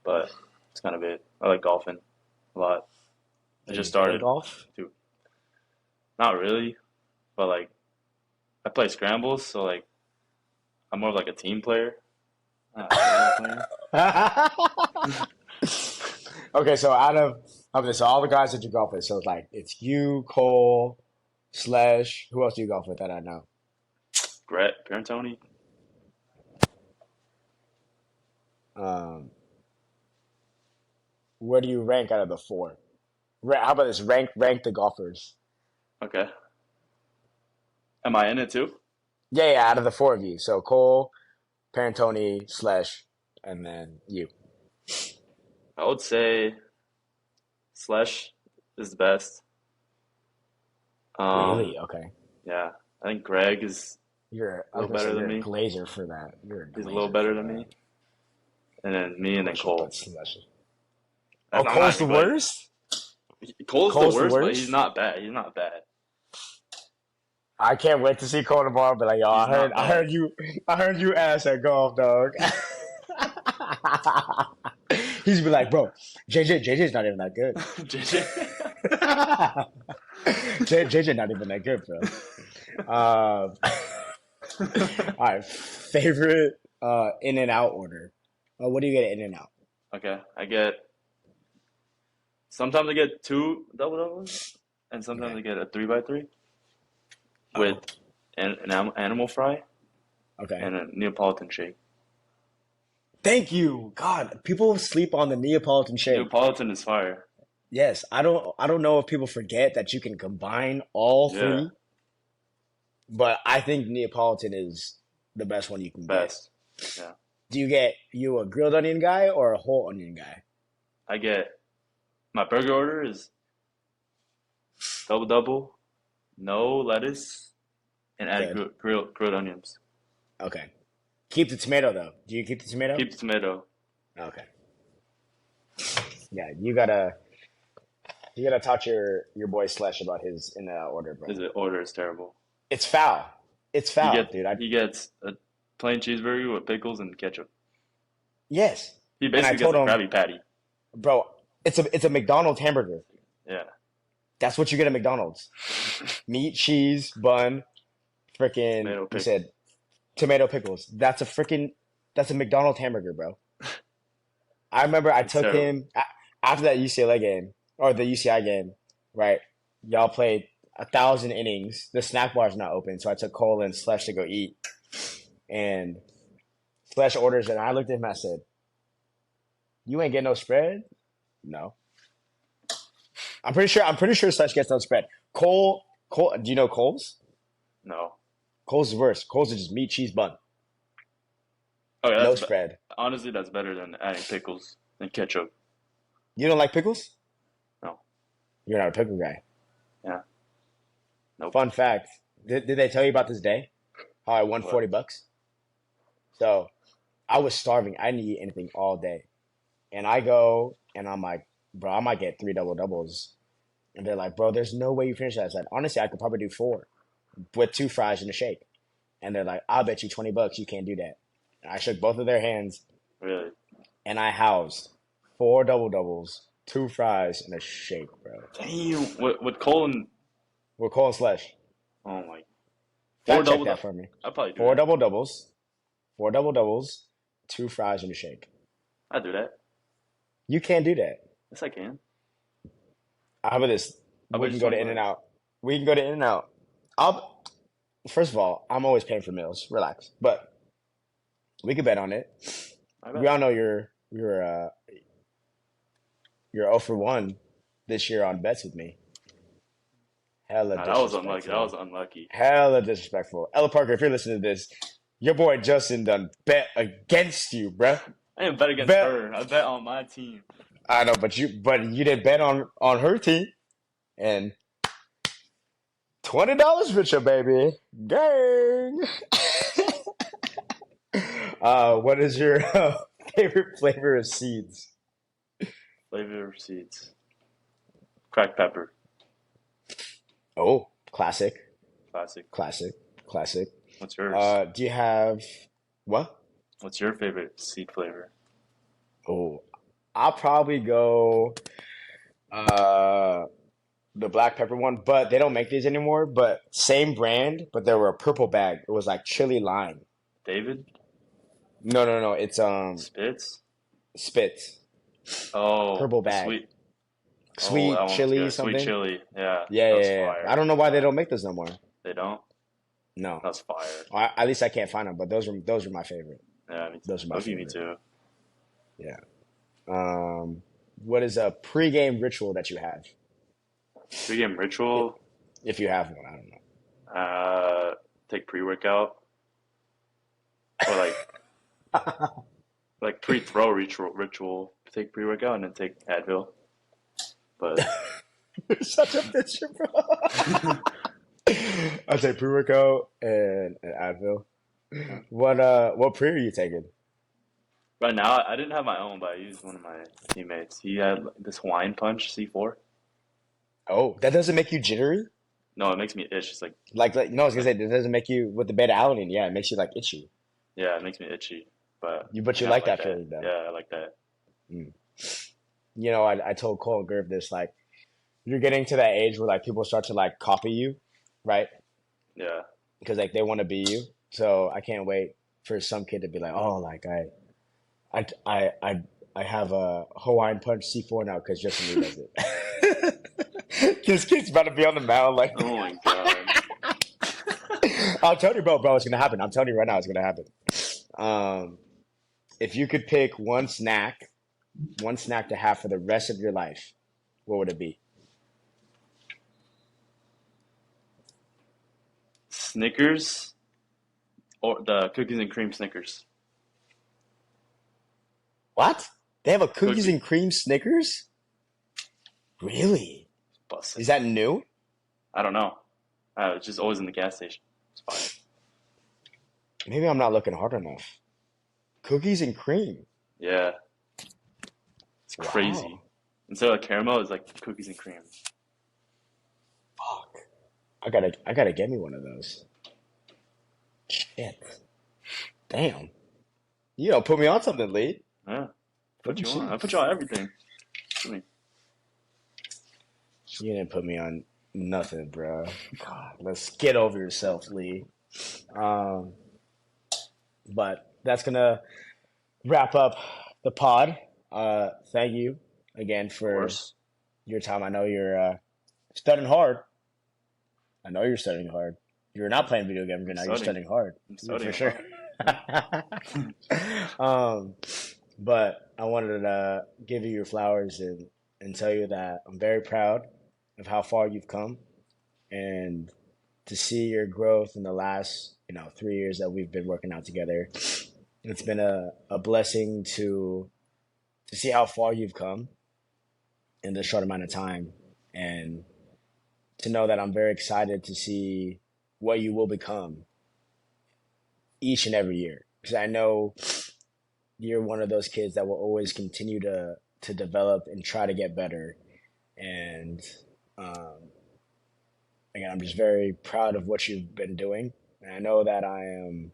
Speaker 2: but it's kind of it. I like golfing a lot. I
Speaker 1: Are
Speaker 2: just
Speaker 1: you good at
Speaker 2: started
Speaker 1: golf?
Speaker 2: to, not really, but like I play scrambles, so like I'm more of like a team player. Not a solo player.
Speaker 1: Okay, so out of this, all the guys that you golf with, so it's like it's you, Cole, Slash. Who else do you golf with that I know?
Speaker 2: Brett Parentoni.
Speaker 1: Um, where do you rank out of the four? How about this? Rank the golfers.
Speaker 2: Okay. Am I in it too?
Speaker 1: Yeah, yeah, out of the four of you. So Cole, Parentoni, Slash, and then you.
Speaker 2: I would say Slash is the best. Um,
Speaker 1: Really? Okay.
Speaker 2: yeah, I think Greg is
Speaker 1: I
Speaker 2: a
Speaker 1: was
Speaker 2: little
Speaker 1: gonna say
Speaker 2: better than
Speaker 1: you're a
Speaker 2: me.
Speaker 1: glazer for that. You're a
Speaker 2: He's a little
Speaker 1: glazer
Speaker 2: better
Speaker 1: for
Speaker 2: than
Speaker 1: that.
Speaker 2: me, and then me,
Speaker 1: Of
Speaker 2: and then
Speaker 1: course you put
Speaker 2: Cole.
Speaker 1: Slash. Oh,
Speaker 2: I'm not
Speaker 1: Cole's the
Speaker 2: even like
Speaker 1: worst?
Speaker 2: Cole's the
Speaker 1: Cole's the
Speaker 2: worst, but he's
Speaker 1: worst?
Speaker 2: not bad. He's not bad.
Speaker 1: I can't wait to see Cole tomorrow. But like, yo,
Speaker 2: He's not bad.
Speaker 1: I heard you ass at golf, dog. He's be like, bro, JJ's not even that good.
Speaker 2: JJ.
Speaker 1: JJ not even that good, bro. All right, favorite in and out order. What do you get at in and out?
Speaker 2: Okay, sometimes I get two double doubles, and sometimes
Speaker 1: Okay.
Speaker 2: I get a three by three with
Speaker 1: Oh,
Speaker 2: an animal fry
Speaker 1: okay.
Speaker 2: and a Neapolitan shake.
Speaker 1: Thank you. God, people sleep on the Neapolitan shake.
Speaker 2: Neapolitan is fire.
Speaker 1: Yes, I don't know if people forget that you can combine all
Speaker 2: Yeah,
Speaker 1: three, but I think Neapolitan is the best one you can get.
Speaker 2: best. Yeah,
Speaker 1: Do you get you a grilled onion guy or a whole onion guy?
Speaker 2: I get my burger order is double double, no lettuce, and add
Speaker 1: Good.
Speaker 2: grilled onions.
Speaker 1: Okay. Keep the tomato though. Do you keep the tomato?
Speaker 2: Keep the tomato.
Speaker 1: Okay. Yeah, you gotta talk to your boy Slash about his in the order, bro.
Speaker 2: His order is terrible.
Speaker 1: It's foul. It's foul, dude.
Speaker 2: He gets a plain cheeseburger with pickles and ketchup.
Speaker 1: Yes.
Speaker 2: He
Speaker 1: And I
Speaker 2: basically gets
Speaker 1: told
Speaker 2: a
Speaker 1: him,
Speaker 2: Krabby Patty.
Speaker 1: bro, it's a McDonald's hamburger.
Speaker 2: Yeah.
Speaker 1: That's what you get at McDonald's. Meat, cheese, bun, freaking.
Speaker 2: Tomato
Speaker 1: You
Speaker 2: pickle.
Speaker 1: said tomato pickles. That's a McDonald's hamburger, bro. I remember I
Speaker 2: It's
Speaker 1: took
Speaker 2: terrible.
Speaker 1: him after that UCLA game or the UCI game, right? Y'all played 1,000 innings. The snack bar's not open, so I took Cole and Slash to go eat. And Slash orders, and I looked at him. I said, "You ain't getting no spread." No, I'm pretty sure. I'm pretty sure Slash gets no spread. Cole. Do you know Cole's?
Speaker 2: No.
Speaker 1: Cole's is worse. Cole's is just meat, cheese, bun,
Speaker 2: Okay,
Speaker 1: no spread.
Speaker 2: honestly that's better than adding pickles and ketchup.
Speaker 1: You don't like pickles?
Speaker 2: No.
Speaker 1: You're not a pickle guy.
Speaker 2: Yeah. Nope.
Speaker 1: Fun fact: did they tell you about this day? How I won
Speaker 2: What?
Speaker 1: $40? So I was starving. I didn't eat anything all day. And I go and I'm like, bro, I might get three double doubles. And they're like, bro, there's no way you finish that. I said, honestly, I could probably do four with two fries and a shake. And they're like, I'll bet you $20 you can't do that. And I shook both of their hands
Speaker 2: Really?
Speaker 1: and I housed four double doubles, two fries, and a shake, bro.
Speaker 2: Damn. With Colin.
Speaker 1: We're calling Slash.
Speaker 2: Oh my. Four
Speaker 1: Fact check
Speaker 2: double.
Speaker 1: that for me.
Speaker 2: I'd probably do
Speaker 1: Four
Speaker 2: that.
Speaker 1: double doubles, four double doubles, two fries and a shake.
Speaker 2: I'd do that.
Speaker 1: You can't do that.
Speaker 2: Yes, I can.
Speaker 1: How about this?
Speaker 2: I'll
Speaker 1: We
Speaker 2: bet
Speaker 1: can
Speaker 2: you
Speaker 1: go to
Speaker 2: 20
Speaker 1: In and
Speaker 2: bucks.
Speaker 1: Out. We can go to In and Out. I'll First of all, I'm always paying for meals. Relax. But we could bet on it.
Speaker 2: I
Speaker 1: We
Speaker 2: bet.
Speaker 1: all know you're 0 for 1 this year on bets with me. Hella
Speaker 2: Nah, that was unlucky. That was
Speaker 1: disrespectful.
Speaker 2: unlucky.
Speaker 1: Hella disrespectful. Ella Parker, if you're listening to this, your boy Justin done bet against you, bruh.
Speaker 2: I didn't bet against
Speaker 1: Bet.
Speaker 2: her. I bet on my team.
Speaker 1: I know, but you didn't bet on her team, and $20 richer, baby. Gang. What is your favorite flavor of seeds?
Speaker 2: Flavor seeds. Cracked pepper.
Speaker 1: Oh, classic,
Speaker 2: Classic.
Speaker 1: classic, classic.
Speaker 2: What's yours?
Speaker 1: Do you have what?
Speaker 2: What's your favorite seed flavor?
Speaker 1: Oh, I'll probably go uh the black pepper one, but they don't make these anymore. But same brand, but they were a purple bag. It was like chili lime.
Speaker 2: David?
Speaker 1: No, no, no. It's
Speaker 2: Spitz?
Speaker 1: Spitz,
Speaker 2: Oh,
Speaker 1: purple
Speaker 2: the
Speaker 1: bag,
Speaker 2: sweet. Oh, that
Speaker 1: sweet
Speaker 2: one was
Speaker 1: chili
Speaker 2: good. Sweet
Speaker 1: something.
Speaker 2: chili. Yeah,
Speaker 1: Yeah,
Speaker 2: that
Speaker 1: yeah,
Speaker 2: was
Speaker 1: yeah.
Speaker 2: fire.
Speaker 1: I don't know
Speaker 2: That was
Speaker 1: why they
Speaker 2: fire.
Speaker 1: don't make those no more.
Speaker 2: They don't?
Speaker 1: No,
Speaker 2: That's fire.
Speaker 1: at least I can't find them. But those are my favorite.
Speaker 2: Yeah, me too.
Speaker 1: Those are my
Speaker 2: Loki, me
Speaker 1: favorite.
Speaker 2: too.
Speaker 1: Yeah. What is a pregame ritual that you have?
Speaker 2: Pre-game ritual,
Speaker 1: If you have one, I don't
Speaker 2: take pre-workout or
Speaker 1: know.
Speaker 2: like pre-throw ritual. Take pre-workout and then take Advil. But
Speaker 1: You're such a bitch, bro. I take pre-workout and Advil. What pre are you taking?
Speaker 2: right now, I didn't have my own, but I used one of my teammates. He had this Hawaiian Punch C4.
Speaker 1: Oh, that doesn't make you jittery?
Speaker 2: No, it makes me itch. It's
Speaker 1: No, I was gonna
Speaker 2: like
Speaker 1: say it doesn't make you with the beta alanine. Yeah, it makes you like itchy.
Speaker 2: yeah, it makes me itchy. But
Speaker 1: But you
Speaker 2: yeah, I
Speaker 1: like
Speaker 2: like
Speaker 1: that
Speaker 2: that.
Speaker 1: feeling though.
Speaker 2: Yeah, I like that.
Speaker 1: Mm. I told Cole and Gerv this, like, you're getting to that age where like people start to like copy you, right?
Speaker 2: Yeah,
Speaker 1: because like they want to be you. So I can't wait for some kid to be like, oh, like I I I I have a Hawaiian Punch C4 now because Justin Lee does it. This kid's about to be on the mound like
Speaker 2: Oh my god.
Speaker 1: I'll tell you, bro, it's gonna happen. I'm telling you right now, it's gonna happen. Um, if you could pick one snack to have for the rest of your life, what would it be?
Speaker 2: Snickers or the cookies and cream Snickers.
Speaker 1: What? They have a cookies
Speaker 2: Cookie
Speaker 1: and cream Snickers? Really?
Speaker 2: busted.
Speaker 1: Is that new?
Speaker 2: I don't know. It's just always in the gas station. It's fine.
Speaker 1: Maybe I'm not looking hard enough. Cookies and cream.
Speaker 2: Yeah, it's crazy.
Speaker 1: Wow.
Speaker 2: Instead of caramel, it's like cookies and cream.
Speaker 1: Fuck. I gotta get me one of those. Shit. Damn. You don't put me on something, Lee.
Speaker 2: Yeah,
Speaker 1: Let
Speaker 2: put
Speaker 1: me
Speaker 2: you on.
Speaker 1: see.
Speaker 2: I put you on everything. I mean,
Speaker 1: You didn't put me on nothing, bro. God, let's get over yourself, Lee. Um, but that's gonna wrap up the pod. Thank you again
Speaker 2: of
Speaker 1: for
Speaker 2: course.
Speaker 1: your time. I know you're studying hard. I know you're studying hard. You're not playing video games right
Speaker 2: I'm
Speaker 1: now. You're
Speaker 2: studying.
Speaker 1: studying hard
Speaker 2: I'm
Speaker 1: for
Speaker 2: studying
Speaker 1: sure.
Speaker 2: hard. Yeah.
Speaker 1: um, but I wanted to give you your flowers and tell you that I'm very proud of how far you've come and to see your growth in the last 3 years that we've been working out together. It's been a blessing to see how far you've come in this short amount of time and to know that I'm very excited to see what you will become each and every year. Because I know you're one of those kids that will always continue to develop and try to get better. And um, again, I'm just very proud of what you've been doing. And I know that I am,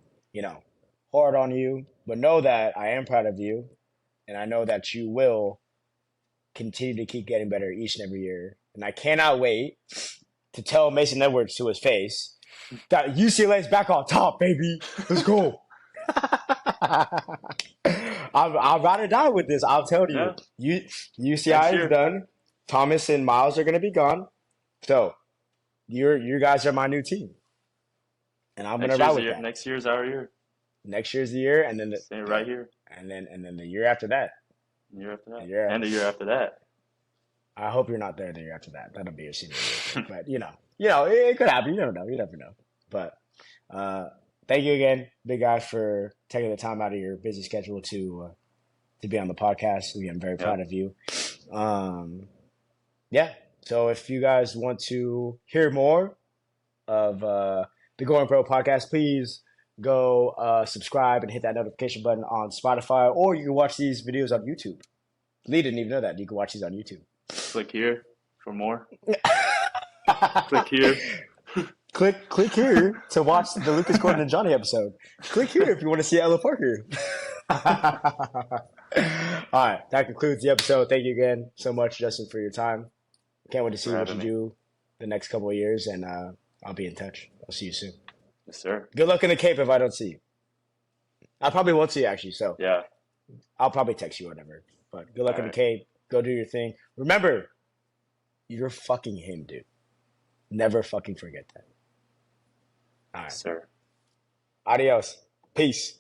Speaker 1: hard on you, but know that I am proud of you. And I know that you will continue to keep getting better each and every year. And I cannot wait to tell Mason Edwards to his face that UCLA is back on top, baby. Let's go. I'll ride or die with this. I'll tell you.
Speaker 2: Yeah, next
Speaker 1: UCI is
Speaker 2: year.
Speaker 1: done. Thomas and Miles are going to be gone. So you guys are my new team, and I'm going to
Speaker 2: Next
Speaker 1: ride
Speaker 2: year's the
Speaker 1: with
Speaker 2: year.
Speaker 1: that.
Speaker 2: Next year's our year.
Speaker 1: Next year's the year, and then
Speaker 2: Stay right here.
Speaker 1: and then the year after that.
Speaker 2: The year after that,
Speaker 1: Yeah,
Speaker 2: and the year after that.
Speaker 1: I hope you're not there the year after that. That'll be a senior year thing. But it could happen. You never know. You never know. But uh, thank you again, big guy, for taking the time out of your busy schedule to be on the podcast. I'm very proud
Speaker 2: Yep.
Speaker 1: of you. Yeah. So if you guys want to hear more of the Going Pro podcast, please go subscribe and hit that notification button on Spotify, or you can watch these videos on YouTube. Lee didn't even know that. You can watch these on YouTube.
Speaker 2: Click here for more. Click here.
Speaker 1: Click here to watch the Lucas Gordon and Johnny episode. Click here if you want to see Ella Parker. All right, that concludes the episode. Thank you again so much, Justin, for your time. Can't wait to see
Speaker 2: For
Speaker 1: what you
Speaker 2: having me.
Speaker 1: do the next couple of years, and I'll be in touch. I'll see you soon.
Speaker 2: Yes, sir.
Speaker 1: Good luck in the Cape if I don't see you. I probably won't see you, actually, so
Speaker 2: Yeah.
Speaker 1: I'll probably text you or whatever. But good luck
Speaker 2: All
Speaker 1: in the
Speaker 2: right.
Speaker 1: Cape. Go do your thing. Remember, you're fucking him, dude. Never fucking forget that. All right.
Speaker 2: Yes, sir.
Speaker 1: Adios. Peace.